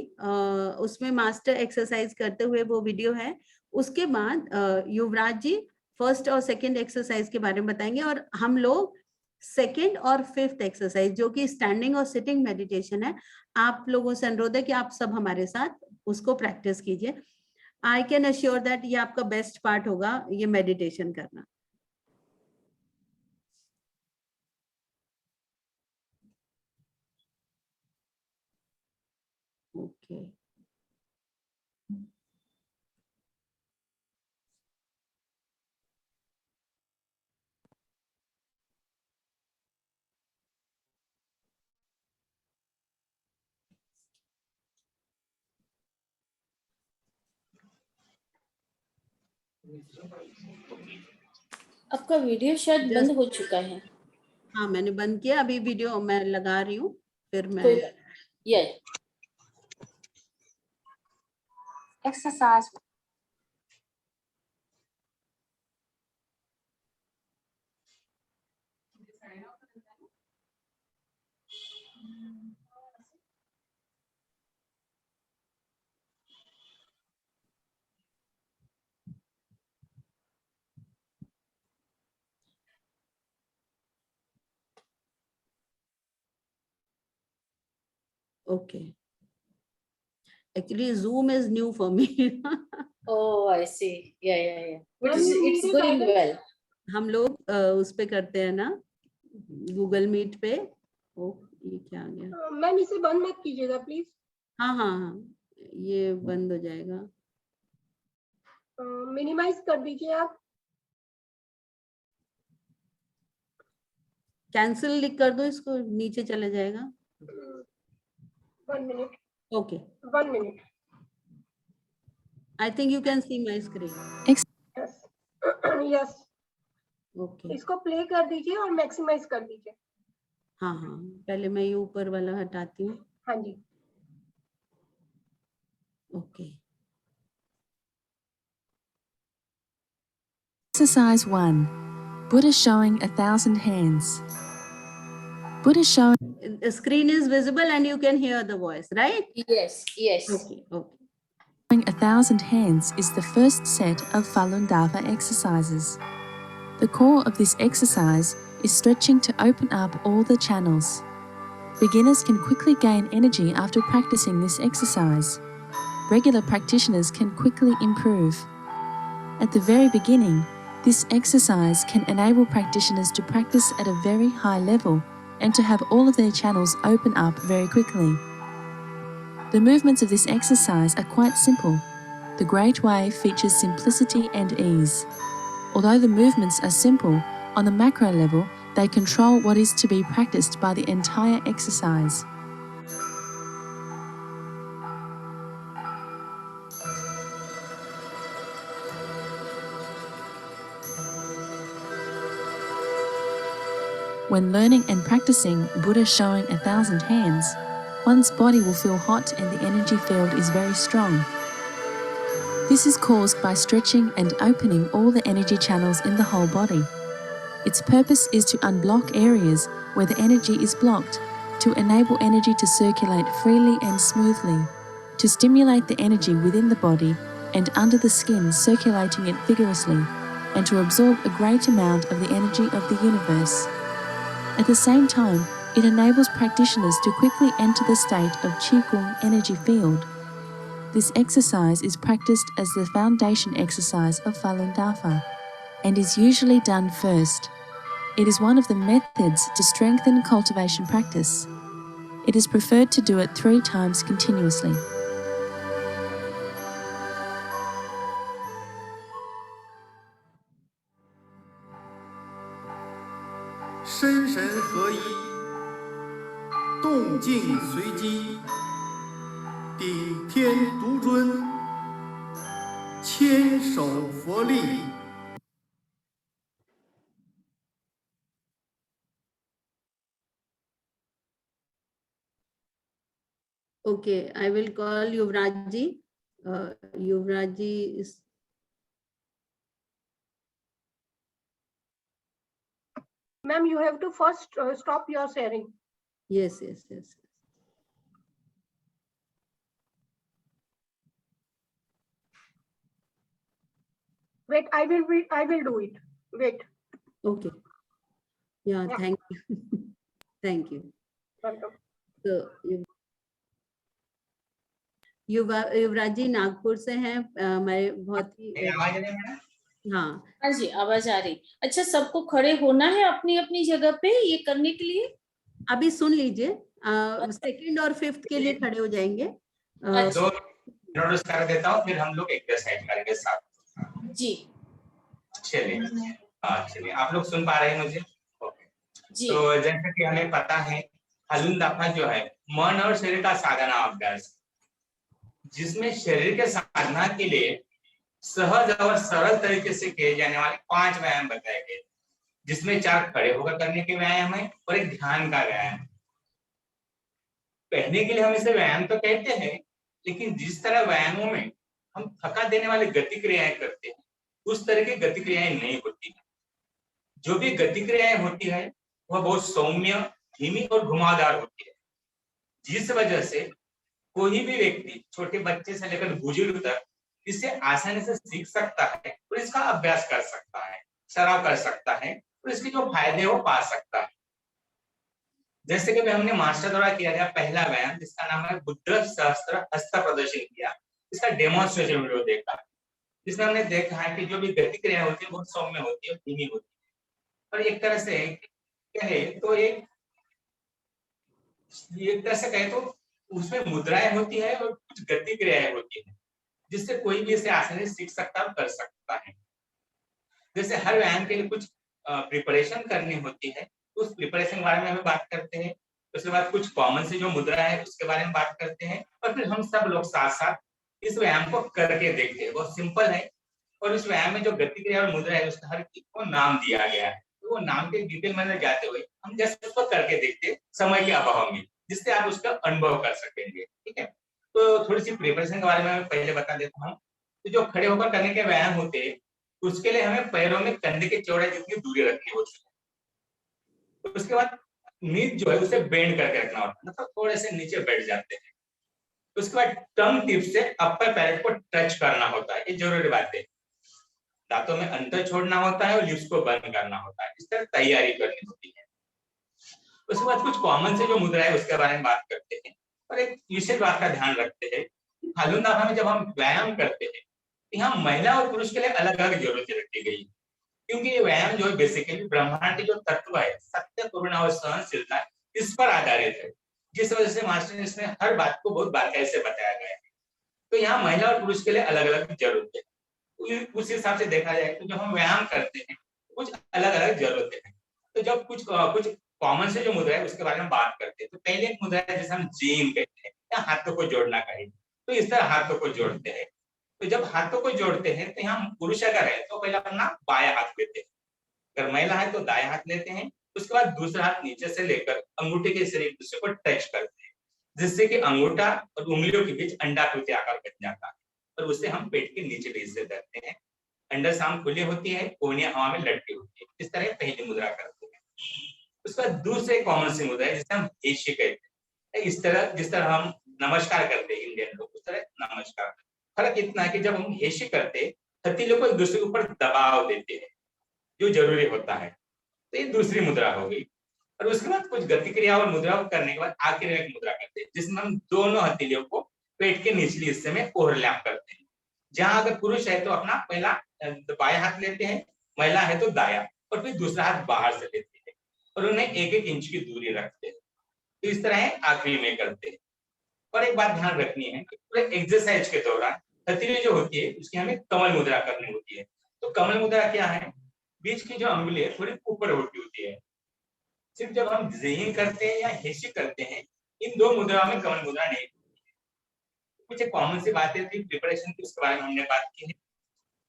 उसमें मास्टर एक्सरसाइज करते हुए वो वीडियो है। उसके बाद युवराज जी फर्स्ट और सेकंड एक्सरसाइज के बारे में बताएंगे, और हम लोग सेकंड और फिफ्थ एक्सरसाइज, जो कि स्टैंडिंग और सिटिंग मेडिटेशन है, आप लोगों से अनुरोध है कि आप सब हमारे साथ उसको प्रैक्टिस कीजिए। आई कैन अश्योर दैट ये आपका बेस्ट पार्ट होगा, ये मेडिटेशन करना। ओके, आपका वीडियो शायद बंद हो चुका है। हाँ, मैंने बंद किया, अभी वीडियो मैं लगा रही हूँ, फिर मैं ये exercise okay. Actually, Zoom is new for me. Oh, I see. Yeah. But Ma'am, you it's need a going guidance? well. हम लोग उस पे करते हैं ना, गूगल मीट पे। ओ, ये क्या आ गया? मैम इसे बंद मत कीजिएगा प्लीज। हाँ, ये बंद हो जाएगा। मिनिमाइज कर दीजिए आप। कैंसिल लिख कर दो, इसको नीचे चले जाएगा। 1 minute। Okay, 1 minute। I think you can see my screen. Yes yes. Okay, इसको प्ले कर दीजिए और मैक्सिमाइज कर दीजिए। हाँ, पहले मैं ये ऊपर वाला हटाती हूँ। हाँ जी। Okay, Exercise 1. Buddha showing 1,000 hands. Buddha showing the screen is visible and you can hear the voice, right? Yes. Okay. 1,000 hands is the first set of Falun Dafa exercises. The core of this exercise is stretching to open up all the channels. Beginners can quickly gain energy after practicing this exercise. Regular practitioners can quickly improve. At the very beginning, this exercise can enable practitioners to practice at a very high level and to have all of their channels open up very quickly. The movements of this exercise are quite simple. The Great Way features simplicity and ease. Although the movements are simple, on the macro level, they control what is to be practiced by the entire exercise. When learning and practicing Buddha showing 1,000 hands, one's body will feel hot and the energy field is very strong. This is caused by stretching and opening all the energy channels in the whole body. Its purpose is to unblock areas where the energy is blocked, to enable energy to circulate freely and smoothly, to stimulate the energy within the body and under the skin, circulating it vigorously, and to absorb a great amount of the energy of the universe. At the same time, it enables practitioners to quickly enter the state of Qigong energy field. This exercise is practiced as the foundation exercise of Falun Dafa and is usually done first. It is one of the methods to strengthen cultivation practice. It is preferred to do it 3 times continuously.身神合一，动静随机，顶天独尊，千手佛力。Okay, I will call Yuvraj ji. Yuvraj ji is. Ma'am, you have to first stop your sharing. Yes. Wait, I will do it. Wait. Okay. Yeah. Thank you. Thank you. Welcome. तो युवराज जी नागपुर से हैं, हमारे बहुत ही। हाँ जी, आवाज आ रही। अच्छा, सबको खड़े होना है अपनी अपनी जगह पे ये करने के लिए। अभी सुन लीजिए, सेकंड और फिफ्थ के लिए खड़े हो जाएंगे। अच्छा। इंट्रोड्यूस कर देता हूँ, फिर हम लोग एक्सरसाइज करेंगे साथ। जी चलिए आप लोग सुन पा रहे हैं मुझे? जी। तो जैसे कि हमें पता है फालुन दाफा जो है मन और शरीर का साधना अभ्यास, जिसमें शरीर के साधना के लिए सहज और सरल तरीके से किए जाने वाले 5 व्यायाम बताए गए, जिसमें 4 खड़े होकर करने के व्यायाम है और एक ध्यान का व्यायाम। कहने के लिए हम इसे व्यायाम तो कहते हैं, लेकिन जिस तरह व्यायामों में हम थका देने वाली गति क्रियाएं करते हैं, उस तरह की गति क्रियाएं नहीं होती है। जो भी गति क्रियाएं होती है वह बहुत सौम्य, धीमी और घुमावदार होती है, जिस वजह से कोई भी व्यक्ति छोटे बच्चे से लेकर बुजुर्ग तक इसे आसानी से सीख सकता है और इसका अभ्यास कर सकता है, सराव कर सकता है और इसके जो फायदे वो पा सकता है। जैसे कि हमने मास्टर द्वारा किया गया पहला व्यायाम, जिसका नाम है बुद्ध सहस्त्र हस्त प्रदर्शन किया, इसका डेमोन्स्ट्रेशन वीडियो देखा। जिसमें हमने देखा है कि जो भी गति क्रिया होती है बहुत सौम्य होती है, धीमी होती है, और एक तरह से कहे तो एक तरह से कहे तो उसमें मुद्राएं होती है और कुछ गति क्रियाएं होती है, जिससे कोई भी इसे आसानी से सीख सकता और कर सकता है। जैसे हर व्यायाम के लिए कुछ प्रिपरेशन करनी होती है, उस प्रिपरेशन के बारे में हम बात करते हैं। उसके बाद कुछ कॉमन से जो मुद्रा है उसके बारे में बात करते हैं, और फिर हम सब लोग साथ साथ इस व्यायाम को करके देखते हैं। बहुत सिंपल है, और इस व्यायाम में जो गति क्रिया और मुद्रा है उसका हर चीज को नाम दिया गया है। तो वो नाम के डिटेल में जाते हुए हम जैसे उसको करके देखते समय के अभाव में, जिससे आप उसका अनुभव कर सकेंगे। ठीक है, तो थोड़ी सी प्रिपरेशन के बारे में पहले बता देता हूँ। तो जो खड़े होकर करने के व्यायाम होते हैं उसके लिए हमें पैरों में कंधे के चौड़ाई जितनी दूरी रखनी होती है। उसके बाद नीज जो है उसे बेंड करके रखना होता है, मतलब थोड़े से नीचे बैठ जाते हैं। उसके बाद टंग टिप से अपर पैलेट को टच करना होता है, ये जरूरी बात है। दांतों में अंतर छोड़ना होता है और लिप्स को बंद करना होता है। इस तरह तैयारी करनी होती है। उसके बाद कुछ कॉमन से जो मुद्रा है उसके बारे में बात करते हैं, और एक विशेष बात का ध्यान रखते हैं। फालून दावा में जब हम व्यायाम करते हैं, यहाँ महिला और पुरुष के लिए अलग अलग जरूरतें रखी गई, क्योंकि ये व्यायाम जो है बेसिकली ब्रह्मांड के जो तत्व है सत्य, करुणा और सहनशीलता, इस पर आधारित है, जिस वजह से मास्टर ने इसमें हर बात को बहुत बारीकी से बताया गया है। तो यहाँ महिला और पुरुष के लिए अलग अलग जरूरतें, उस हिसाब से देखा जाए तो जब हम व्यायाम करते हैं कुछ अलग अलग जरूरतें हैं। तो जब कुछ कॉमन से जो मुद्रा है उसके बारे में बात करते हैं, तो पहले एक मुद्रा है जिसे हम जीन कहते हैं, या हाथों को जोड़ना कहें। तो इस तरह हाथों को जोड़ते हैं। तो जब हाथों को जोड़ते हैं तो यहाँ पुरुष अगर है तो पहले अपना बायां हाथ लेते हैं, अगर महिला है तो दायां हाथ लेते हैं। उसके बाद दूसरा हाथ नीचे से लेकर अंगूठे के सिरे एक दूसरे को टच करते हैं, जिससे कि अंगूठा और उंगलियों के बीच अंडाकृति आकार बन जाता है, और उसे हम पेट के नीचे के हिस्से करते हैं। अंडरसाम खुली होती है, कोहनियां हवा में लटकी होती है। इस तरह पहली मुद्रा करते हैं। उसके बाद दूसरे कॉमन सी मुद्रा है जिसे हम हेशी कहते हैं। इस तरह जिस तरह हम नमस्कार करते हैं इंडियन लोग, उस तरह नमस्कार। फर्क इतना है कि जब हम हेशी करते हैं हथेलियों को एक दूसरे के ऊपर दबाव देते हैं, जो जरूरी होता है। तो ये दूसरी मुद्रा हो गई। और उसके बाद कुछ गति क्रिया और मुद्रा करने के बाद आखिर में एक मुद्रा करते हैं, जिसमें हम दोनों हथेलियों को पेट के निचली हिस्से में ओवरलैप करते हैं। जहां अगर पुरुष है तो अपना पहला बायां हाथ लेते हैं, महिला है तो दायां, और फिर दूसरा हाथ बाहर से लेते हैं, और उन्हें 1-1 इंच की दूरी रखते हैं। तो इस तरह आखिरी में करते हैं। और एक बात ध्यान रखनी है कि पूरे एक्सरसाइज के दौरान हथेली जो होती है उसकी हमें कमल मुद्रा करनी होती है। तो कमल मुद्रा क्या है? बीच की जो अंगुली है थोड़ी ऊपर उठी होती है। सिर्फ जब हम ज़ेहिन करते हैं या हेशी करते हैं, इन दो मुद्राओं में कमल मुद्रा नहीं होती है। कुछ एक कॉमन सी बातें थी प्रिपरेशन की, उसके बारे में हमने बात की है।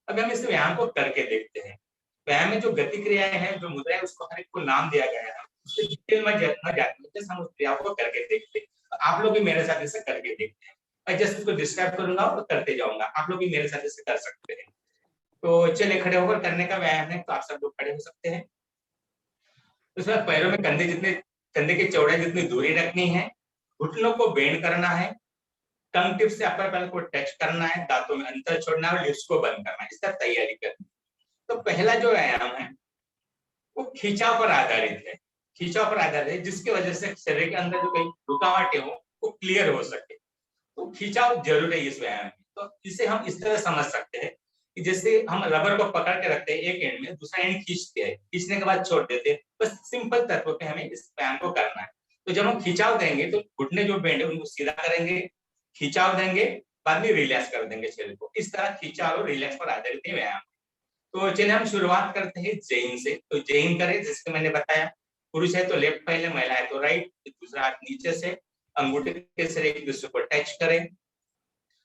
अब हम इस व्यायाम को करके देखते हैं। व्यायाम में जो गति क्रियाएं हैं, जो मुद्रा है, उसको हर एक को नाम दिया गया है। उससे डिटेल में जाते हैं, हम उस क्रिया को करके देखते हैं। आप लोग भी मेरे साथ इसे करके देखते हैं। मैं जस्ट उसको डिस्क्राइब करूंगा और करते जाऊंगा, आप लोग भी मेरे साथ इसे कर सकते हैं। तो चलिए, खड़े होकर करने का व्यायाम है, तो आप सब लोग खड़े हो सकते हैं। उसमें पैरों में कंधे की चौड़ाई जितनी दूरी रखनी है, घुटनों को बेंड करना है, टंग टिप से अपर पैलेट को टच करना है, दांतों में अंतर छोड़ना है और लिप्स को बंद करना है। इसका तैयारी करनी। तो पहला जो व्यायाम है वो खिंचाव पर आधारित है। खिंचाव पर आधारित है जिसकी वजह से शरीर के अंदर जो कई रुकावटें हो वो क्लियर हो सके। तो खिंचाव जरूर है इस व्यायाम में। तो इसे हम इस तरह समझ सकते हैं कि जैसे हम रबर को पकड़ के रखते हैं एक एंड में, दूसरा एंड खींचते हैं, खींचने के बाद छोड़ देते हैं। बस सिंपल तत्व पे हमें इस व्यायाम को करना है। तो जब हम खिंचाव देंगे तो घुटने जो बेंड है उनको सीधा करेंगे, खिंचाव देंगे, बाद में रिलैक्स कर देंगे शरीर को। इस तरह खिंचाव और रिलैक्स पर आधारित है व्यायाम। तो चलिए हम शुरुआत करते हैं जैन से। तो जैन करें, जिसको मैंने बताया, पुरुष है तो लेफ्ट पहले, महिला है तो राइट। दूसरा हाथ नीचे से अंगूठे के सिरे एक दूसरे को टच करें।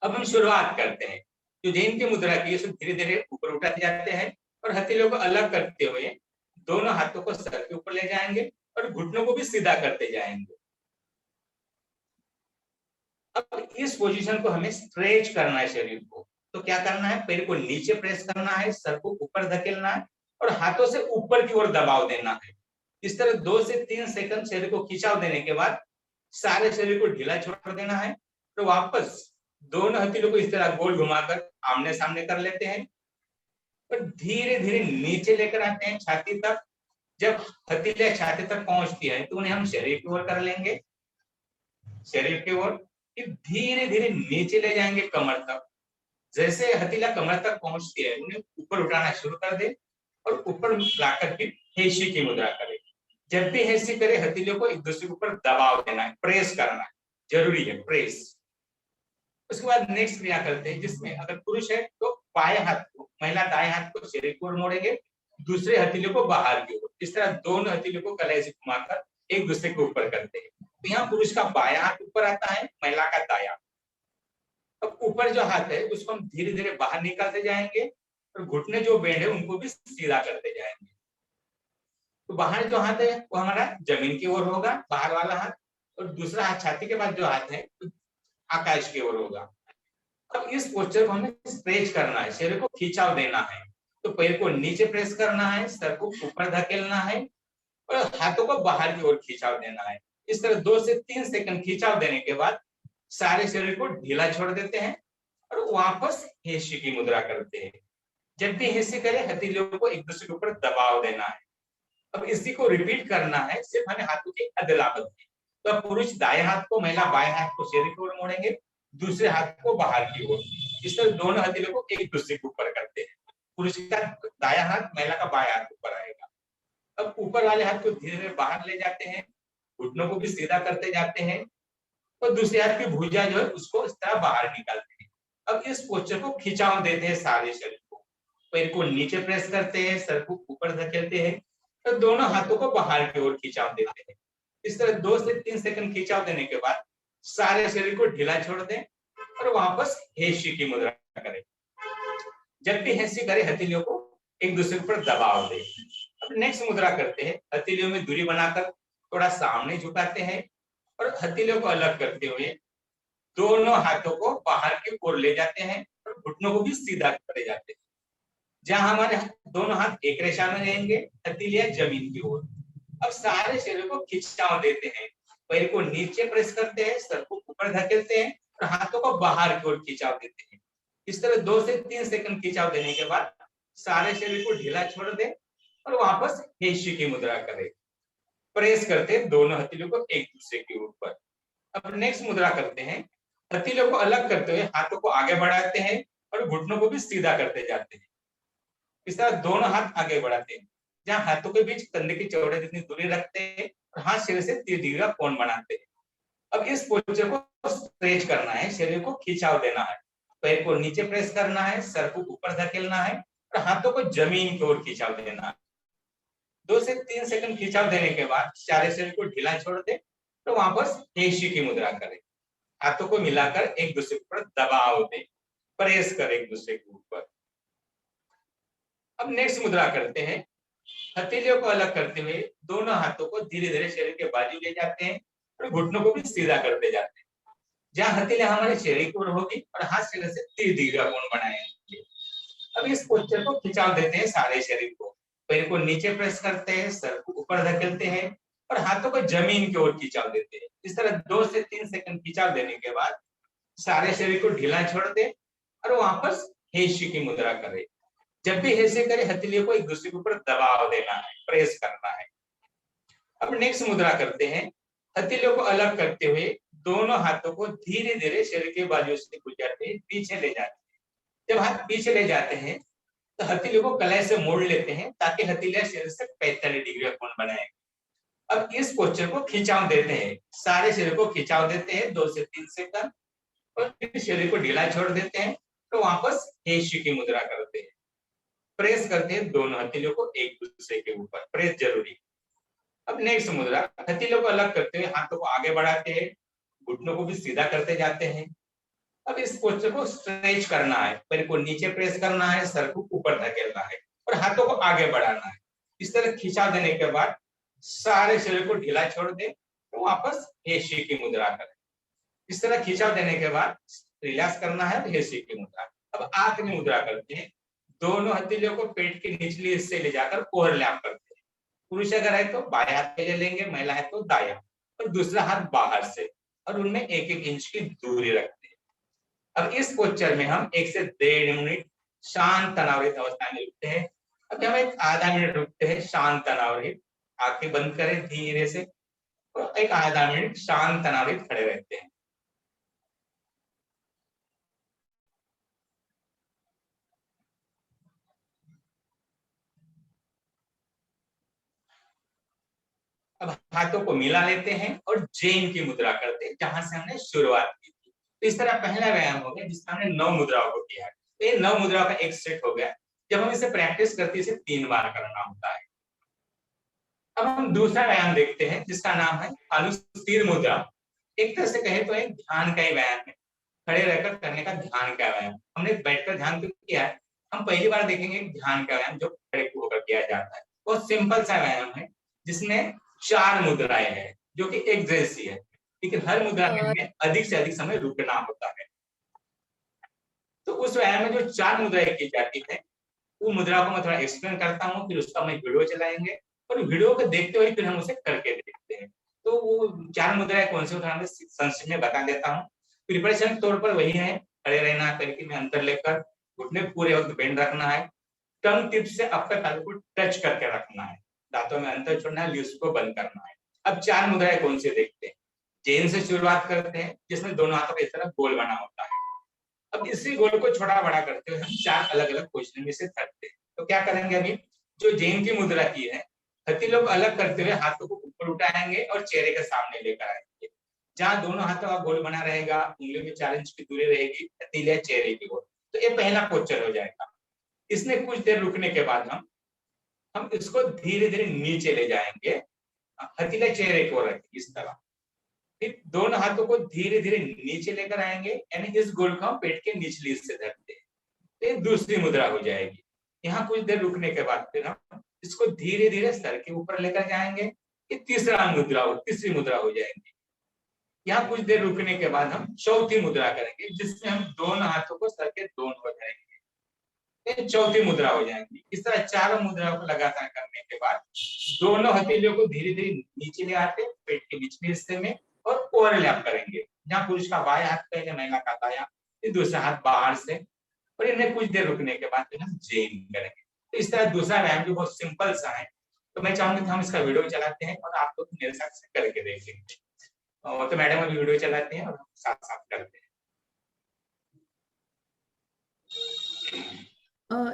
अब हम शुरुआत करते हैं। जो जैन की मुद्रा की है धीरे धीरे ऊपर उठाते जाते हैं और हथेलियों को अलग करते हुए दोनों हाथों को सर के ऊपर ले जाएंगे और घुटनों को भी सीधा करते जाएंगे। अब इस पोजीशन को हमें स्ट्रेच करना है शरीर को। तो क्या करना है? पैर को नीचे प्रेस करना है, सर को ऊपर धकेलना है और हाथों से ऊपर की ओर दबाव देना है। इस तरह 2 से 3 सेकंड शरीर को खिंचाव देने के बाद सारे शरीर को ढीला छोड़ देना है। तो वापस दोनों हथेलियों को इस तरह गोल घुमाकर आमने सामने कर लेते हैं और धीरे धीरे नीचे लेकर आते हैं छाती तक। जब हथेलियां छाती तक पहुंचती है तो उन्हें हम शरीर की ओर कर लेंगे, शरीर की ओर। फिर धीरे धीरे नीचे ले जाएंगे कमर तक, जैसे हथेलियां कमर तक पहुंचती है उन्हें ऊपर उठाना शुरू कर दे और ऊपर लाकर के हेशी की मुद्रा करे। जब भी हेशी करे हथेलियों को एक दूसरे के ऊपर दबाव देना है, प्रेस करना है, जरूरी है प्रेस। उसके बाद नेक्स्ट क्रिया करते हैं जिसमें अगर पुरुष है तो बाएं हाथ को, महिला दाएं हाथ को शरीर की ओर मोड़ेंगे, दूसरे हथेलियों को बाहर की ओर, इस तरह दोनों हथेलियों को कलाई से घुमाकर एक दूसरे के ऊपर करते हैं। तो यहाँ पुरुष का बायां हाथ ऊपर आता है, महिला का दायां। अब ऊपर जो हाथ है उसको हम धीरे धीरे बाहर निकालते जाएंगे और घुटने जो बेंड है उनको भी सीधा करते जाएंगे। तो बाहर जो हाथ है वो हमारा जमीन की ओर होगा, बाहर वाला हाथ, और दूसरा हाथ छाती के बाद जो हाथ है आकाश की ओर होगा। अब इस पोस्चर को हमें स्ट्रेच करना है, शरीर को खिंचाव देना है। तो पैर को नीचे प्रेस करना है, सर को ऊपर धकेलना है और हाथों को बाहर की ओर खिंचाव देना है। इस तरह 2 से 3 सेकंड खिंचाव देने के बाद सारे शरीर को ढीला छोड़ देते हैं और वापस हेशी की मुद्रा करते हैं। जब भी हेशी करें हथेलियों को एक दूसरे के ऊपर दबाव देना है। अब इसी को रिपीट करना है सिर्फ हमें हाथों की अदला बदली। तो अब पुरुष दाएं हाथ को, महिला बाएं हाथ को शरीर की ओर मोड़ेंगे, दूसरे हाथ को बाहर की ओर। इस तरह दोनों हथेलियों को एक दूसरे के ऊपर करते हैं। पुरुष का दायां हाथ, महिला का बायां हाथ ऊपर आएगा। अब ऊपर वाले हाथ को धीरे धीरे बाहर ले जाते हैं, घुटनों को भी सीधा करते जाते हैं और दूसरे हाथ की भुजा जो है उसको इस तरह बाहर निकालते हैं। अब इस पोस्चर को खिंचाव देते हैं सारे शरीर को। पैर को नीचे प्रेस करते हैं, सर को ऊपर धकेलते हैं और दोनों हाथों को बाहर की ओर खिंचाव देते हैं। इस तरह 2 से 3 सेकंड खिंचाव देने के बाद सारे शरीर को ढीला छोड़ दें और वापस हेशी की मुद्रा करें। जब भी हेशी करें हथेलियों को एक दूसरे पर दबाव दें। अब नेक्स्ट मुद्रा करते हैं, हथेलियों में दूरी बनाकर थोड़ा सामने झुकाते हैं और हथेलियों को अलग करते हुए दोनों हाथों को बाहर की ओर ले जाते हैं और घुटनों को भी सीधा करते जाते हैं। जहां हमारे दोनों हाथ एक रेखा में रहेंगे, हथेलियां जमीन की ओर। अब सारे शरीर को खिंचाव देते हैं, पैर को नीचे प्रेस करते हैं, सर को ऊपर धकेलते हैं और हाथों को बाहर की ओर खिंचाव देते हैं। इस तरह 2 से 3 सेकंड खिंचाव देने के बाद सारे शरीर को ढीला छोड़ दें और वापस हेशी की मुद्रा करें। प्रेस करते हैं दोनों हथेलियों को एक दूसरे के ऊपर। अब नेक्स्ट मुद्रा करते हैं, हथेलियों को अलग करते हुए हाथों को आगे बढ़ाते हैं और घुटनों को भी सीधा करते जाते हैं। इस तरह दोनों हाथ आगे बढ़ाते हैं, जहां हाथों के बीच कंधे की चौड़ाई जितनी दूरी रखते हैं और हाथ शरीर से 30 डिग्री का कोण बनाते हैं। अब इस पोस्चर को स्ट्रेच करना है, शरीर को खिंचाव देना है, पैर को नीचे प्रेस करना है, सर को ऊपर धकेलना है और हाथों को जमीन की ओर खिंचाव देना है। 2 से 3 सेकंड खिंचाव देने के बाद सारे शरीर को ढीला छोड़ दे तो वापस हेशी की मुद्रा करें। हाथों को मिलाकर एक दूसरे पर दबाव दें, प्रेस करें एक दूसरे के ऊपर। अब नेक्स्ट मुद्रा करते हैं, हथेलियों को अलग करते हुए दोनों हाथों को धीरे धीरे शरीर के बाजू ले जाते हैं और घुटनों को भी सीधा करते जाते हैं। जहां हथेलियां हमारे शरीर की ओर होगी और हाथ शरीर से 30 डिग्री का कोण बनाएंगे। अब इस पोस्चर को खिंचाव देते हैं सारे शरीर को, पैर को नीचे प्रेस करते हैं, सर को ऊपर धकेलते हैं और हाथों को जमीन की ओर खिंचाव देते हैं। इस तरह 2 से 3 सेकंड खिंचाव देने के बाद सारे शरीर को ढीला छोड़ दें और वापस हेशी की मुद्रा करें। जब भी हेशी करें हथेलियों को एक दूसरे के ऊपर दबाव देना है, प्रेस करना है। अब नेक्स्ट मुद्रा करते हैं, हथेलियों को अलग करते हुए दोनों हाथों को धीरे धीरे शरीर के बाजू से गुजरते पीछे ले जाते हैं। जब हाथ पीछे ले जाते हैं तो हथेलियों को कलाई से मोड़ लेते हैं ताकि हथेलियां शरीर से 45 डिग्री का कोण बनाए। अब इस पोस्चर को खिंचाव देते हैं, सारे शरीर को खिंचाव देते हैं 2 से 3 सेकंड और फिर शरीर को ढीला छोड़ देते हैं तो वापस हेशी की मुद्रा करते हैं। प्रेस करते हैं दोनों हथेलियों को एक दूसरे के ऊपर, प्रेस जरूरी। अब नेक्स्ट मुद्रा, हथेलियों को अलग करते हुए हाथों को आगे बढ़ाते हैं, घुटनों को भी सीधा करते जाते हैं। अब इस पोस्चर को स्ट्रेच करना है, पैर को नीचे प्रेस करना है, सर को ऊपर धकेलना है और हाथों को आगे बढ़ाना है। इस तरह खिंचाव देने के बाद सारे शरीर को ढीला छोड़ दे तो वापस हेशी की मुद्रा करें। इस तरह खिंचाव देने के बाद रिलैक्स करना है, हेशी की मुद्रा। अब आखिरी मुद्रा करते हैं, दोनों हथेलियों को पेट के निचले हिस्से ले जाकर ओवरलैप करते हैं। पुरुष अगर है तो बाएं हाथ पे ले लेंगे, महिला है तो दायां, और दूसरा हाथ बाहर से, और उनमें 1-1 इंच की दूरी रखते हैं। अब इस पोस्चर में हम 1 से 1.5 मिनट शांत तनावरहित अवस्था में रुकते हैं। अब हम एक आधा मिनट रुकते हैं शांत तनावरहित, आंखें बंद करें धीरे से और एक आधा मिनट शांत तनावरहित खड़े रहते हैं। अब हाथों को मिला लेते हैं और जैन की मुद्रा करते हैं, जहां से हमने शुरुआत की थी। तो इस तरह पहला व्यायाम हो गया जिसमें हमने 9 मुद्राओं को किया है। तो ये 9 मुद्राओं का एक सेट हो गया। जब हम इसे प्रैक्टिस करते हैं, इसे 3 बार करना होता है। अब हम दूसरा व्यायाम देखते हैं जिसका नाम है अनुस्थिर मुद्रा। एक तरह से कहे तो एक ध्यान का ही व्यायाम है, खड़े रहकर करने का ध्यान का व्यायाम। हमने बैठकर ध्यान तो किया है, हम पहली बार देखेंगे ध्यान का व्यायाम जो खड़े होकर किया जाता है। बहुत सिंपल सा व्यायाम है जिसमें 4 मुद्राएं हैं जो कि एक जैसी है, लेकिन हर मुद्रा में हमें अधिक से अधिक समय रुकना होता है। तो उस व्यायाम में जो 4 मुद्राएं की जाती है, वो मुद्रा को मैं थोड़ा एक्सप्लेन करता हूँ, फिर उसका हम एक वीडियो चलाएंगे और वीडियो को देखते हुए फिर हम उसे करके देखते हैं। तो वो 4 मुद्राएं कौन सी, मैं संक्षिप्त में बता देता हूँ। प्रिपरेशन के तौर पर वही है, खड़े रहना, तरीके में अंतर लेकर, घुटने पूरे वक्त बेंड रखना है, टंग टिप से अपर तालु को टच करके रखना है, दांतों में अंतर छोड़ना है, लिप्स को बंद करना है। अब 4 मुद्राएं कौन सी देखते हैं। जैन से शुरुआत करते हैं जिसमें दोनों हाथों को इस तरह गोल बना होता है। अब इसी गोल को छोटा बड़ा करते हुए हम 4 अलग अलग पोजिशन में से करते हैं। तो क्या करेंगे, अभी जो जैन की मुद्रा की है, हथेलियों को अलग करते हुए हाथों को ऊपर उठाएंगे और चेहरे के सामने लेकर आएंगे। जहां दोनों हाथों का गोल बना रहेगा, उंगलियों में 4 इंच की दूरी रहेगी, हथेलियां चेहरे की ओर। तो ये पहला पोस्चर हो जाएगा। इसमें कुछ देर रुकने के बाद हम इसको धीरे धीरे नीचे ले जाएंगे, हथेलियां चेहरे की ओर रखेंगे इस तरह। फिर दोनों हाथों को धीरे धीरे नीचे लेकर आएंगे, यानी इस गोल को हम पेट के निचली हिस्से धरते हैं। तो ये दूसरी मुद्रा हो जाएगी। यहाँ कुछ देर रुकने के बाद फिर हम इसको धीरे धीरे सर के ऊपर लेकर जाएंगे, ये तीसरी मुद्रा हो जाएगी। यहाँ कुछ देर रुकने के बाद हम चौथी मुद्रा करेंगे जिसमें हम दोनों हाथों को सर के दोनों ओर धरेंगे, ये चौथी मुद्रा हो जाएगी। इस तरह 4 मुद्राओं को लगातार करने के बाद दोनों हथेलियों को धीरे धीरे नीचे ले आते, पेट के निचले हिस्से में, और ओवरलैप करेंगे। जहाँ पुरुष का बायां हाथ पहले, महिला का दायां, फिर दूसरा हाथ बाहर से, और इन्हें कुछ देर रुकने के बाद फिर हम जैन करेंगे। तो इस तरह दूसरा व्यायाम जो बहुत सिंपल सा है। तो मैं चाहूंगा कि हम इसका वीडियो चलाते हैं और आप लोग मेरे साथ करके देखेंगे। तो मैडम अभी वीडियो चलाते हैं और साथ साथ करते हैं।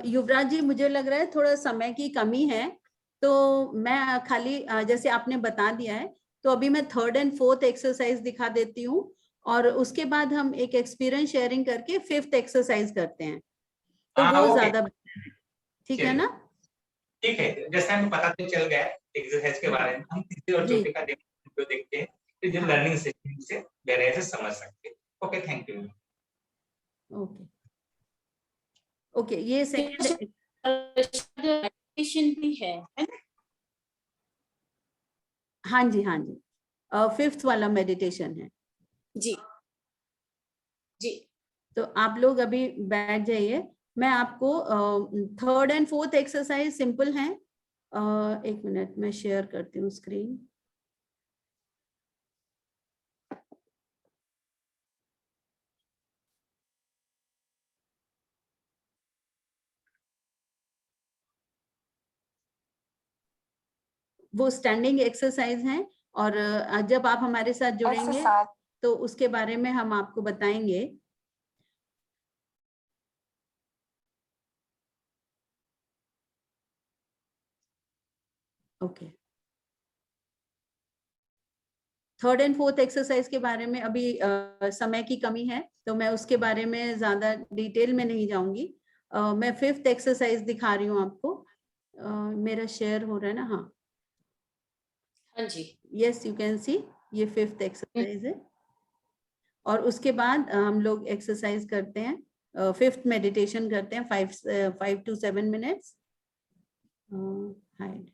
युवराज जी, मुझे लग रहा है थोड़ा समय की कमी है, तो मैं खाली जैसे आपने बता दिया है, तो अभी मैं 3rd and 4th एक्सरसाइज दिखा देती हूँ और उसके बाद हम एक एक्सपीरियंस शेयरिंग करके 5th एक्सरसाइज करते हैं। तो वो ज्यादा ठीक है ना? ठीक है, जैसे हमें पता तो चल गया एक्सरसाइज के बारे में, हम तीसरे और चौथे का वीडियो देखते हैं, फिर जो लर्निंग सेशन से गहराई से समझ सकते हैं। Okay, thank you. ओके, ये सेकंड मेडिटेशन भी है ना? हाँ जी, 5th वाला मेडिटेशन है जी जी। तो आप लोग अभी बैठ जाइए। मैं आपको 3rd and 4th exercise simple है। एक मिनट, मैं शेयर करती हूँ स्क्रीन। वो स्टैंडिंग एक्सरसाइज हैं और जब आप हमारे साथ जुड़ेंगे तो उसके बारे में हम आपको बताएंगे। Okay, 3rd and 4th exercise के बारे में अभी समय की कमी है तो मैं उसके बारे में ज्यादा डिटेल में नहीं जाऊंगी। मैं 5th एक्सरसाइज दिखा रही हूँ आपको। मेरा शेयर हो रहा है ना? हाँ जी, यस, यू कैन सी, ये 5th एक्सरसाइज है और उसके बाद हम लोग एक्सरसाइज करते हैं, 5th मेडिटेशन करते हैं 5 to 7 minutes। Hide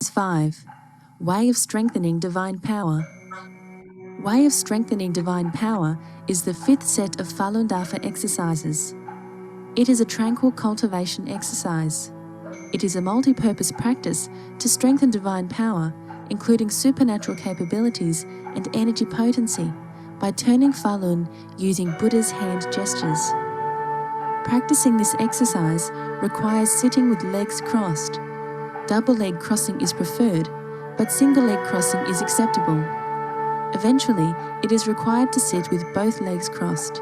5. Way of strengthening divine power. Way of strengthening divine power is the 5th set of Falun Dafa exercises. It is a tranquil cultivation exercise. It is a multi-purpose practice to strengthen divine power, including supernatural capabilities and energy potency, by turning Falun using Buddha's hand gestures. Practicing this exercise requires sitting with legs crossed. Double leg crossing is preferred, but single leg crossing is acceptable. Eventually, it is required to sit with both legs crossed.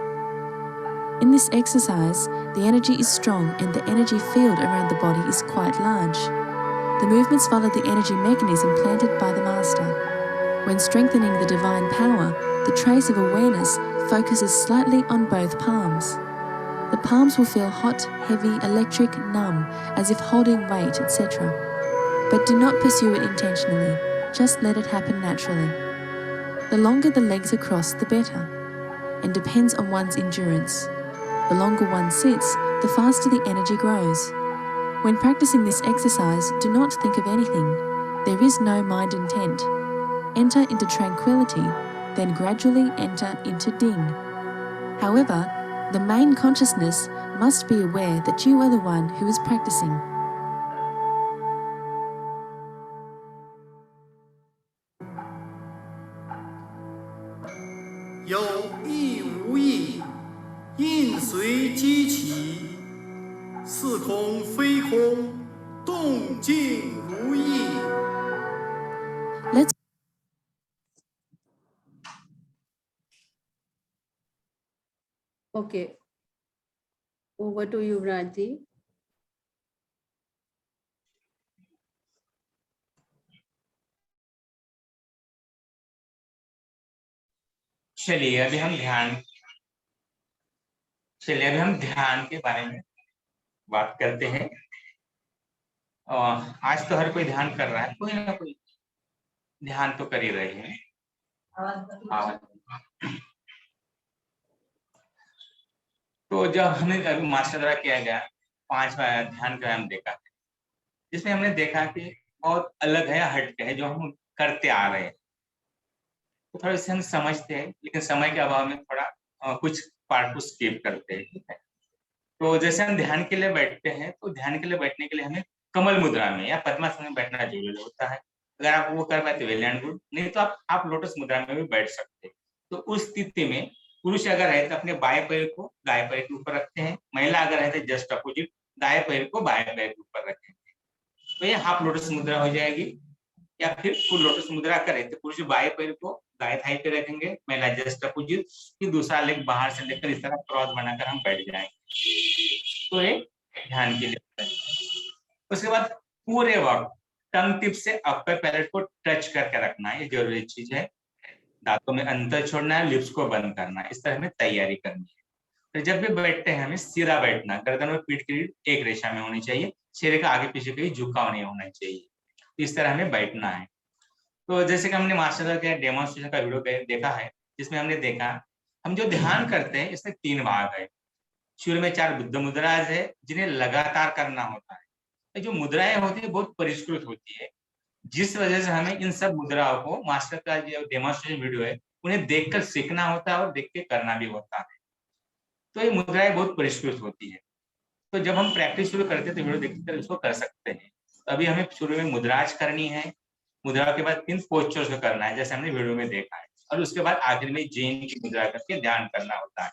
In this exercise, the energy is strong and the energy field around the body is quite large. The movements follow the energy mechanism planted by the Master. When strengthening the divine power, the trace of awareness focuses slightly on both palms. The palms will feel hot, heavy, electric, numb, as if holding weight, etc. But do not pursue it intentionally, just let it happen naturally. The longer the legs are crossed, the better, and depends on one's endurance. The longer one sits, the faster the energy grows. When practicing this exercise, do not think of anything. There is no mind intent. Enter into tranquility, then gradually enter into Ding. However, the main consciousness must be aware that you are the one who is practicing. "有意无意，应随机起，似空非空，动静如意。" Let's Okay, over to you, Rajji. चलिए अभी हम ध्यान के बारे में बात करते हैं। आज तो हर कोई ध्यान कर रहा है, कोई ना कोई ध्यान तो कर ही रहे हैं। तो जब हमें अभी मास्टर द्वारा किया गया 5 ध्यान का हम देखा, जिसमें हमने देखा कि बहुत अलग है, हटके है जो हम करते आ रहे हैं। तो थोड़ा इसे हम समझते हैं, लेकिन समय के अभाव में थोड़ा कुछ पार्ट को स्किप करते हैं, ठीक है। तो जैसे हम ध्यान के लिए बैठते हैं, तो ध्यान के लिए बैठने के लिए हमें कमल मुद्रा में या पद्मासन में बैठना जरूरी होता है। अगर आप वो कर पाए तो वेल एंड गुड, नहीं तो आप लोटस मुद्रा में भी बैठ सकते हैं। तो उस स्थिति में पुरुष अगर है तो अपने बाएं पैर को दाएं पैर के ऊपर रखते हैं, महिला अगर है तो जस्ट अपोजिट दाएं पैर को बाएं पैर के ऊपर रखेंगे। तो ये हाफ लोटस मुद्रा हो जाएगी। या फिर फुल लोटस मुद्रा करें तो पुरुष बाएं पैर को दाएं थाई पे रखेंगे, महिला जस्ट अपोजिट, फिर दूसरा लेग बाहर से लेकर इस तरह क्रॉस बनाकर हम बैठ जाएंगे। तो ये ध्यान के लिए। उसके बाद पूरे वक्त टंग टिप से अपर पैलेट को टच करके रखना है, ये जरूरी चीज है। दांतों में अंतर छोड़ना है, लिप्स को बंद करना है, इस तरह हमें तैयारी करनी है। तो जब भी बैठते हैं हमें सीधा बैठना, गर्दन और पीठ की रीढ़ एक रेशा में होनी चाहिए, चेहरे का आगे पीछे कहीं झुकाव नहीं होना चाहिए। इस तरह हमें बैठना है। तो जैसे कि हमने मास्टर का डेमोन्स्ट्रेशन का वीडियो देखा है, जिसमें हमने देखा हम जो ध्यान करते हैं इसमें 3 भाग है। शुरू में 4 बुद्ध मुद्राएं है जिन्हें लगातार करना होता है। जो मुद्राएं होती है बहुत परिष्कृत होती है, जिस वजह से हमें इन सब मुद्राओं को मास्टर का जो डेमोन्स्ट्रेशन वीडियो है उन्हें देखकर सीखना होता है और देख के करना भी होता है। तो ये मुद्राएं बहुत परिष्कृत होती है। तो जब हम प्रैक्टिस शुरू करते हैं तो वीडियो देखकर इसको कर सकते हैं। अभी हमें शुरू में मुद्राज करनी है, मुद्रा के बाद 3 पोस्चर्स को करना है जैसे हमने वीडियो में देखा है, और उसके बाद आखिर में जैन की मुद्रा करके ध्यान करना होता है।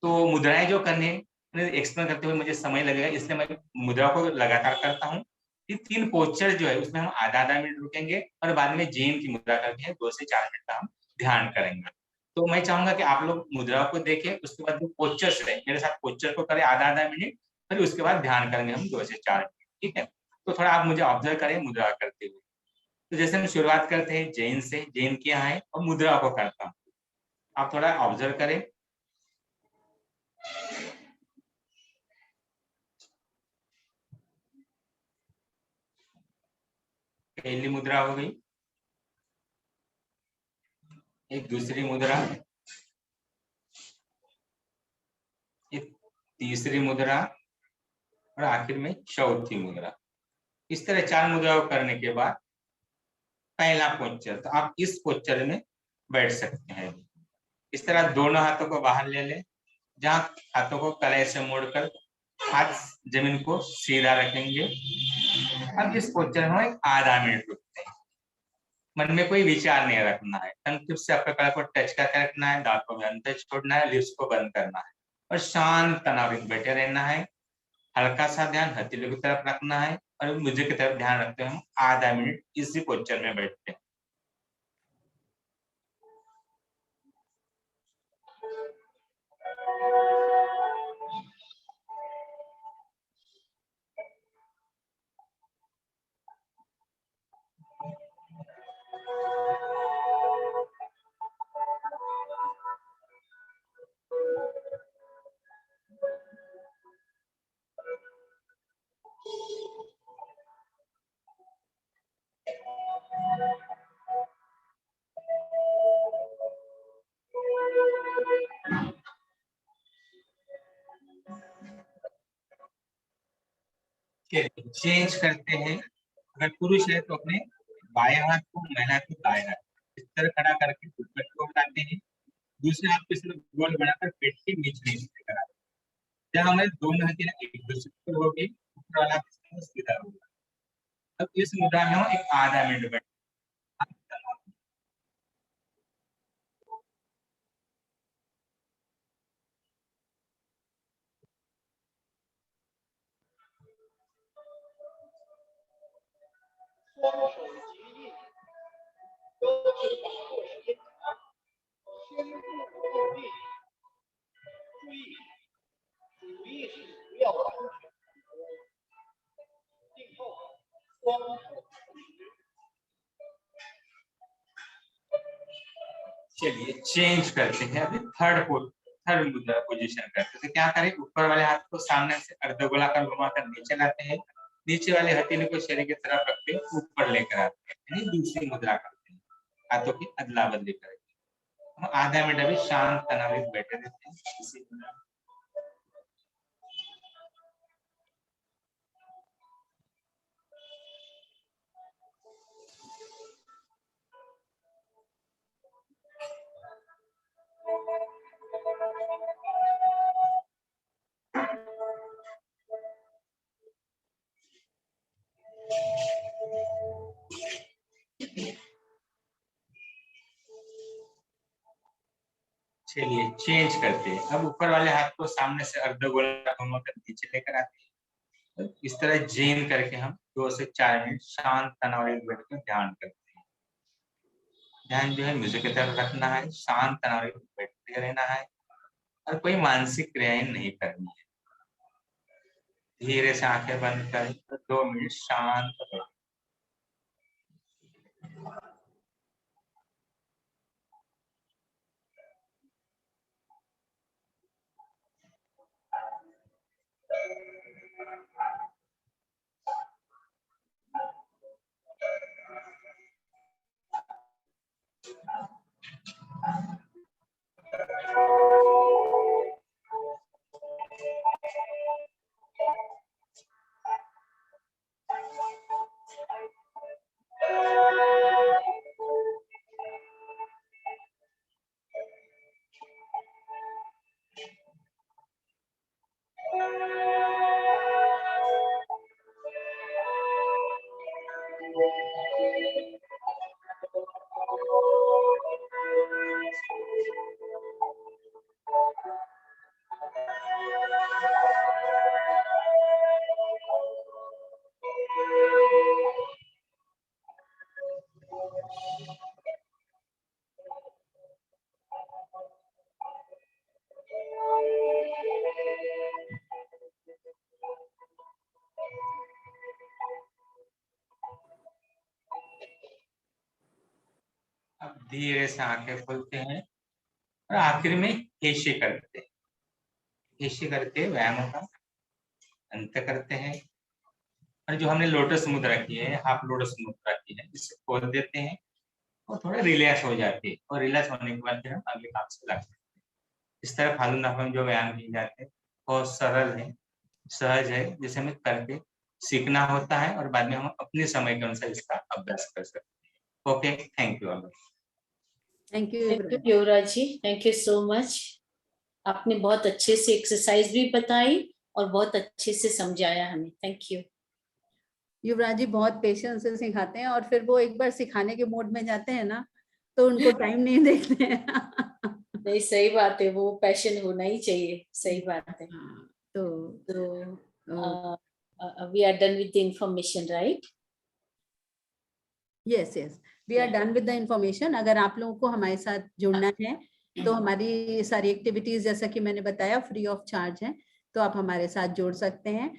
तो मुद्राएं जो करने एक्सप्लेन करते हुए मुझे समय लगेगा, इसलिए मैं मुद्रा को लगातार करता हूँ। ये 3 पोस्चर जो है उसमें हम आधा मिनट रुकेंगे और बाद में जैन की मुद्रा करके 2 से 4 मिनट का हम ध्यान करेंगे। तो मैं चाहूंगा कि आप लोग मुद्रा को देखें, उसके बाद जो पोस्चर्स है मेरे साथ पोस्चर को करें आधा मिनट, फिर उसके बाद ध्यान करेंगे हम 2 से 4 मिनट, ठीक है। तो थोड़ा आप मुझे ऑब्जर्व करें मुद्रा करते हुए। तो जैसे हम शुरुआत करते हैं जैन से, जैन किया है और मुद्रा को करता हूँ, आप थोड़ा ऑब्जर्व करें। पहली मुद्रा हो गई, एक दूसरी मुद्रा, एक तीसरी मुद्रा और आखिर में चौथी मुद्रा। इस तरह 4 मुद्राओं करने के बाद पहला पोस्चर, तो आप इस पोस्चर में बैठ सकते हैं। इस तरह दोनों हाथों को बाहर ले लें, जहां हाथों को कलाई से मोड़कर हाथ जमीन को सीधा रखेंगे। अब इस पोस्चर में आधा मिनट रुकते हैं। मन में कोई विचार नहीं रखना है, टंग से अपने कलाई को टच करके रखना है, दांतों में अंतर छोड़ना है, लिप्स को बंद करना है और शांत तनावित बैठे रहना है। हल्का सा ध्यान हथेलियों की तरफ रखना है और मुझे की तरफ ध्यान रखते हुए हम आधा मिनट इसी पोस्चर में बैठते हैं। चेंज करते हैं। अगर पुरुष है तो अपने बाएं हाथ को, महिला को दाएं हाथ इस तरह खड़ा करके घुटने को उठाते हैं। दूसरे हाथ की तरफ गोल बनाकर पेट के नीचे नीचे कराते हैं। जब हमारे दोनों हथेलियां एक दूसरे पर होगी, ऊपर वाला हिस्सा सीधा होगा। अब इस मुद्रा में हम एक आधा मिनट बैठे। चलिए चेंज करते हैं। अभी थर्ड मुद्रा पोजीशन करते हैं। तो क्या करें, ऊपर वाले हाथ को सामने से अर्धगोलाकार घुमाकर नीचे लाते हैं। नीचे वाले हथेली को शरीर की तरफ रखते हैं, ऊपर लेकर आते हैं, यानी दूसरी मुद्रा करते हैं। हाथों की अदला बदली करेंगे। हम आधा मिनट अभी शांत तनावित बैठे रहते हैं इसी मुद्रा में। चलिए चेंज करते हैं। अब ऊपर वाले हाथ को सामने से अर्धगोलाकार घुमाकर नीचे लेकर आते हैं। तो इस तरह जैन करके हम 2 से 4 मिनट शांत तनावित बैठकर ध्यान करते हैं। ध्यान जो है म्यूजिक की तरफ रखना है, शांत तनावित बैठते रहना है और कोई मानसिक क्रियाएं नहीं करनी है। धीरे से आंखें बंद करें तो 2 मिनट शांत बैठे। अब धीरे से आंखें खोलते हैं और आखिर में केशी करते हैं। केशी करके व्यायामों का अंत करते हैं। और जो हमने लोटस मुद्रा की है, हाफ लोटस मुद्रा की है, इसे खोल देते हैं और थोड़ा रिलैक्स हो जाती है। और रिलैक्स होने के बाद फिर हम अगले काम से लग सकते हैं। इस तरह फालू नाफा में जो व्यायाम किए जाते हैं बहुत सरल है, सहज है, जिसे हमें करके सीखना होता है और बाद में हम अपने समय के अनुसार इसका अभ्यास कर सकते हैं। Okay, thank you all. Thank you thank you Yuvraj ji, thank you so much. आपने बहुत अच्छे से एक्सरसाइज भी बताई और बहुत अच्छे से समझाया हमें। Thank you. युवराज जी बहुत पेशेंस से सिखाते हैं और फिर वो एक बार सिखाने के मोड में जाते हैं ना तो उनको टाइम नहीं देखते हैं। नहीं, सही बात है, वो पैशन होना ही चाहिए। सही बात है। तो we are done with the information, right? yes we are done with the information। अगर आप लोगों को हमारे साथ जुड़ना है तो हमारी सारी एक्टिविटीज जैसा कि मैंने बताया फ्री ऑफ चार्ज है, तो आप हमारे साथ जुड़ सकते हैं।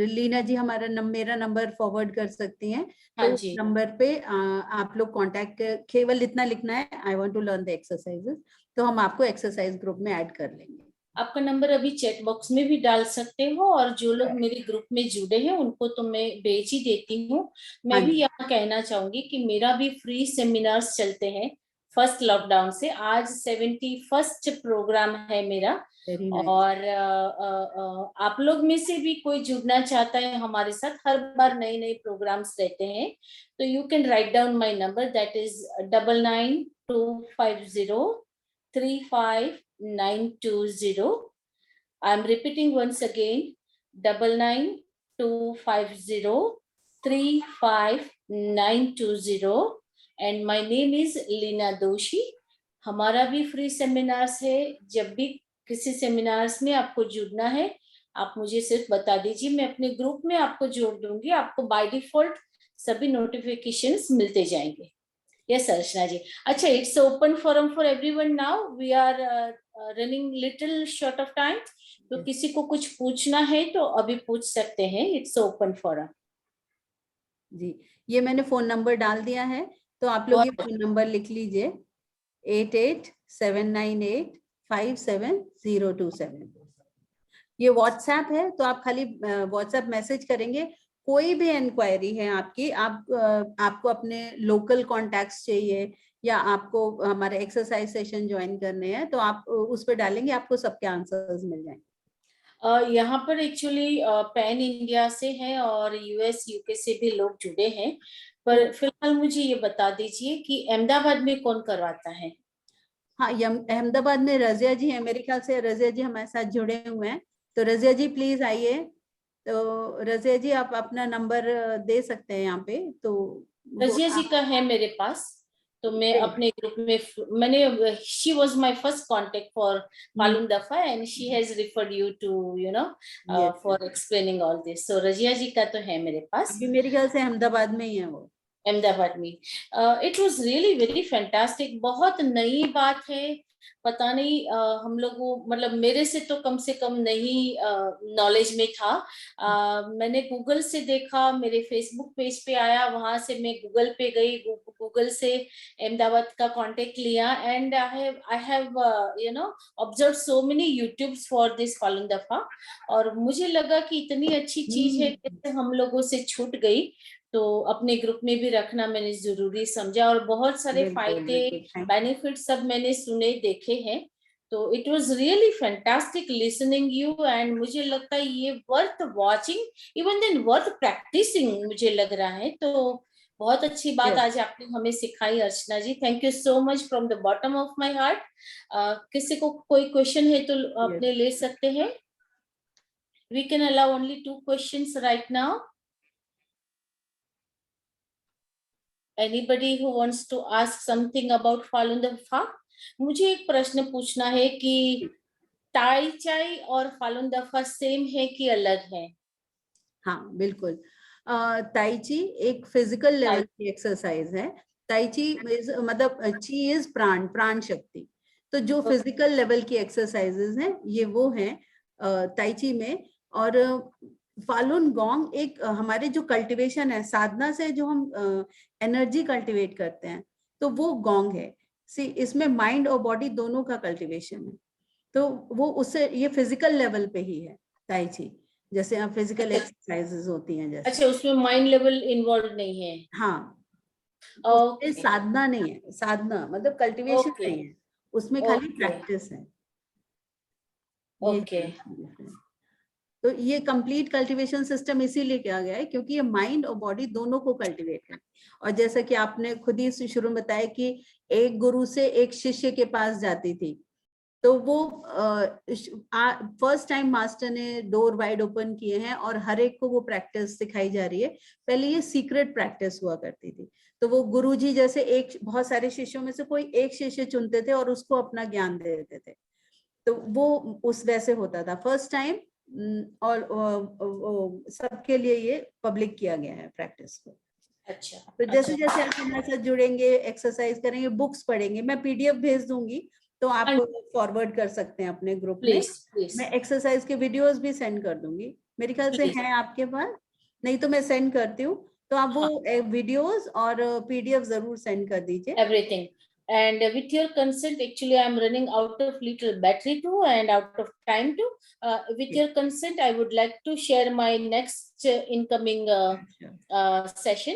लीना जी मेरा नंबर फॉरवर्ड कर सकती हैं। हाँ तो जी। नंबर पे आप लोग कांटेक्ट केवल इतना लिखना है, I want to learn the exercises, तो हम आपको एक्सरसाइज ग्रुप में ऐड कर लेंगे। आपका नंबर अभी चैट बॉक्स में भी डाल सकते हो और जो लोग मेरे ग्रुप में जुड़े हैं उनको तो मैं भेज ही देती हूँ। मैं भी यहाँ कहना चाहूंगी कि मेरा भी फ्री सेमिनार्स चलते हैं फर्स्ट लॉकडाउन से। आज 71st प्रोग्राम है मेरा। Very nice. और आप लोग में से भी कोई जुड़ना चाहता है हमारे साथ, हर बार नए नए प्रोग्राम्स रहते हैं, तो you can write down my number, that is 9925035920। I am repeating once again, 9925035920, and my name is Leena Doshi. हमारा भी फ्री सेमिनार्स है। जब भी किसी सेमिनार्स में आपको जुड़ना है, आप मुझे सिर्फ बता दीजिए, मैं अपने ग्रुप में आपको जोड़ दूंगी। आपको बाय डिफॉल्ट सभी नोटिफिकेशंस मिलते जाएंगे। यस अर्चना जी। अच्छा, it's open forum for everyone now. We are running little short of time, तो किसी को कुछ पूछना है तो अभी पूछ सकते हैं। It's open forum. जी, ये मैंने फोन नंबर डाल दिया है, तो आप लोग ये फोन नंबर लिख लीजिए, 8879857027। ये व्हाट्सएप है, तो आप खाली व्हाट्सएप मैसेज करेंगे। कोई भी इंक्वायरी है आपकी, आपको अपने लोकल कॉन्टैक्ट्स चाहिए या आपको हमारे एक्सरसाइज सेशन ज्वाइन करने हैं, तो आप उस पर डालेंगे, आपको सबके आंसर्स मिल जाएंगे। यहाँ पर एक्चुअली पैन इंडिया से है और यूएस यूके से भी लोग जुड़े हैं, पर फिलहाल मुझे ये बता दीजिए कि अहमदाबाद में कौन करवाता है? हाँ, अहमदाबाद में रजिया जी है, मेरे ख्याल से रजिया जी हमारे साथ जुड़े हुए हैं, तो रजिया जी प्लीज आइए। तो रजिया जी आप अपना नंबर दे सकते हैं यहाँ पे। तो रजिया जी का है मेरे पास, तो मैं अपने ग्रुप में मैंने, she was my first contact for Falun Dafa and she has referred you to for explaining all this. So Razia ji का तो है मेरे पास। अभी मेरे ख्याल से अहमदाबाद में ही है वो। अहमदाबाद में। It was really very fantastic. बहुत नई बात है, पता नहीं हम लोगों, मतलब मेरे से तो कम नहीं नॉलेज में था। मैंने गूगल से देखा, मेरे फेसबुक पेज पे आया, वहां से मैं गूगल पे गई, गूगल से अहमदाबाद का कांटेक्ट लिया, and I have observe so many YouTubes for this Falun Dafa. और मुझे लगा कि इतनी अच्छी चीज है, जैसे हम लोगों से छूट गई, तो अपने ग्रुप में भी रखना मैंने जरूरी समझा। और बहुत सारे फायदे, बेनिफिट सब मैंने सुने देखे हैं। तो it was really fantastic listening you, and मुझे लगता है ये worth watching, even then worth practising मुझे लग रहा है। तो बहुत अच्छी बात आज आपने हमें सिखाई Archana ji. Thank you so much from the bottom of my heart. किसी को कोई क्वेश्चन है तो अपने ले सकते हैं। We can allow only 2 questions right now. Anybody who wants to ask something about Falun Dafa? मुझे एक प्रश्न पूछना है कि ताई चाई और फालून दफा सेम है कि अलग है? हाँ बिल्कुल। ताई ची एक फिजिकल लेवल की एक्सरसाइज है। ताई ची मतलब ची इज प्राण, प्राण शक्ति। तो जो फिजिकल लेवल की एक्सरसाइजेज हैं ये वो हैं ताई ची में। और फालून गॉन्ग एक हमारे जो कल्टीवेशन है, साधना से जो हम एनर्जी कल्टीवेट करते हैं, तो वो गॉन्ग है। सी इसमें माइंड और बॉडी दोनों का कल्टीवेशन है, तो वो उससे ये फिजिकल लेवल पे ही है ताई ची, जैसे आप फिजिकल एक्सरसाइजेस होती हैं जैसे। अच्छा, उसमें माइंड लेवल इन्वॉल्व नहीं है? हाँ, उसमें साधना नहीं है, साधना मतलब कल्टीवेशन नहीं है, उसमें खाली प्रैक्टिस है। ओके। तो ये कंप्लीट कल्टीवेशन सिस्टम इसीलिए किया गया है क्योंकि ये माइंड और बॉडी दोनों को कल्टीवेट है। और जैसा कि आपने खुद ही शुरू में बताया कि एक गुरु से एक शिष्य के पास जाती थी, तो वो फर्स्ट टाइम मास्टर ने डोर वाइड ओपन किए हैं और हर एक को वो प्रैक्टिस सिखाई जा रही है। पहले ये सीक्रेट प्रैक्टिस हुआ करती थी, तो वो गुरुजी जैसे एक बहुत सारे शिष्यों में से कोई एक शिष्य चुनते थे और उसको अपना ज्ञान दे देते थे, तो वो उस वैसे होता था फर्स्ट टाइम। और सबके लिए ये पब्लिक किया गया है प्रैक्टिस को। अच्छा, तो जैसे जैसे आप हमारे साथ जुड़ेंगे, एक्सरसाइज करेंगे, बुक्स पढ़ेंगे, मैं पीडीएफ भेज दूंगी तो आप फॉरवर्ड कर सकते हैं अपने ग्रुप में। मैं एक्सरसाइज के वीडियोस भी सेंड कर दूंगी, मेरे ख्याल से हैं आपके पास, नहीं तो मैं सेंड करती हूँ, तो आप वो वीडियोस और पीडीएफ जरूर सेंड कर दीजिए। Everything. And with your consent, actually I am running out of little battery too and out of time too. With your consent, I would like to share my next incoming session.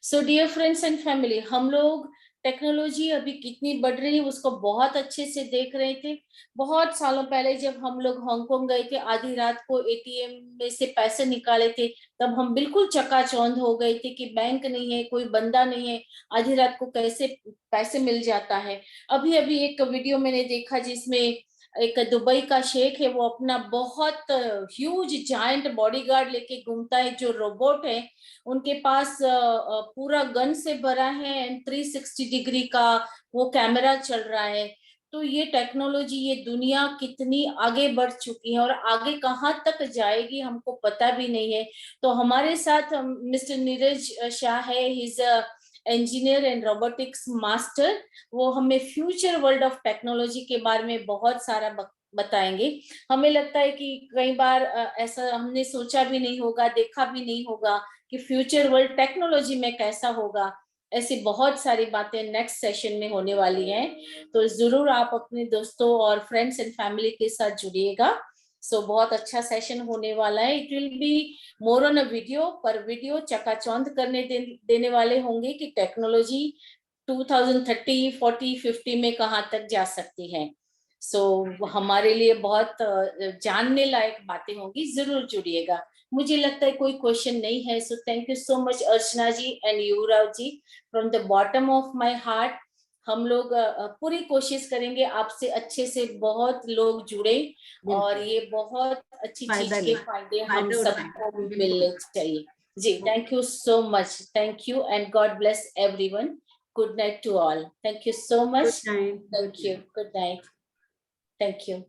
So dear friends and family, हम लोग technology अभी कितनी बढ़ रही है उसको बहुत अच्छे से देख रहे थे। बहुत सालों पहले जब हम लोग हांगकांग गए थे, आधी रात को एटीएम में से पैसे निकाले थे, तब हम बिल्कुल चकाचौंध हो गए थे कि बैंक नहीं है, कोई बंदा नहीं है, आधी रात को कैसे पैसे मिल जाता है। अभी अभी एक वीडियो मैंने देखा जिसमें एक दुबई का शेख है, वो अपना बहुत ह्यूज जायंट बॉडीगार्ड लेके घूमता है, जो रोबोट है, उनके पास पूरा गन से भरा है एंड 360 डिग्री का वो कैमरा चल रहा है। तो ये टेक्नोलॉजी, ये दुनिया कितनी आगे बढ़ चुकी है और आगे कहाँ तक जाएगी हमको पता भी नहीं है। तो हमारे साथ मिस्टर नीरज शाह है, he is engineer and robotics master. वो हमें फ्यूचर वर्ल्ड ऑफ टेक्नोलॉजी के बारे में बहुत सारा बताएंगे। हमें लगता है कि कई बार ऐसा हमने सोचा भी नहीं होगा, देखा भी नहीं होगा कि फ्यूचर वर्ल्ड टेक्नोलॉजी में कैसा होगा। ऐसी बहुत सारी बातें नेक्स्ट सेशन में होने वाली हैं, तो जरूर आप अपने दोस्तों और फ्रेंड्स एंड फैमिली के साथ जुड़िएगा। सो बहुत अच्छा सेशन होने वाला है। It will be more on a video, पर वीडियो चकाचौंध करने देने वाले होंगे कि टेक्नोलॉजी 2030, 40, 50 में कहाँ तक जा सकती है। सो हमारे लिए बहुत जानने लायक बातें होंगी, जरूर जुड़िएगा। मुझे लगता है कोई क्वेश्चन नहीं है। So thank you so much Archana ji and Yuvraj ji, from the bottom of my heart. हम लोग पूरी कोशिश करेंगे आपसे अच्छे से बहुत लोग जुड़े और ये बहुत अच्छी चीज के फायदे हम सबको मिलने चाहिए। जी, thank you so much, thank you and God bless everyone. Good night to all, thank you so much, thank you, good night, thank you.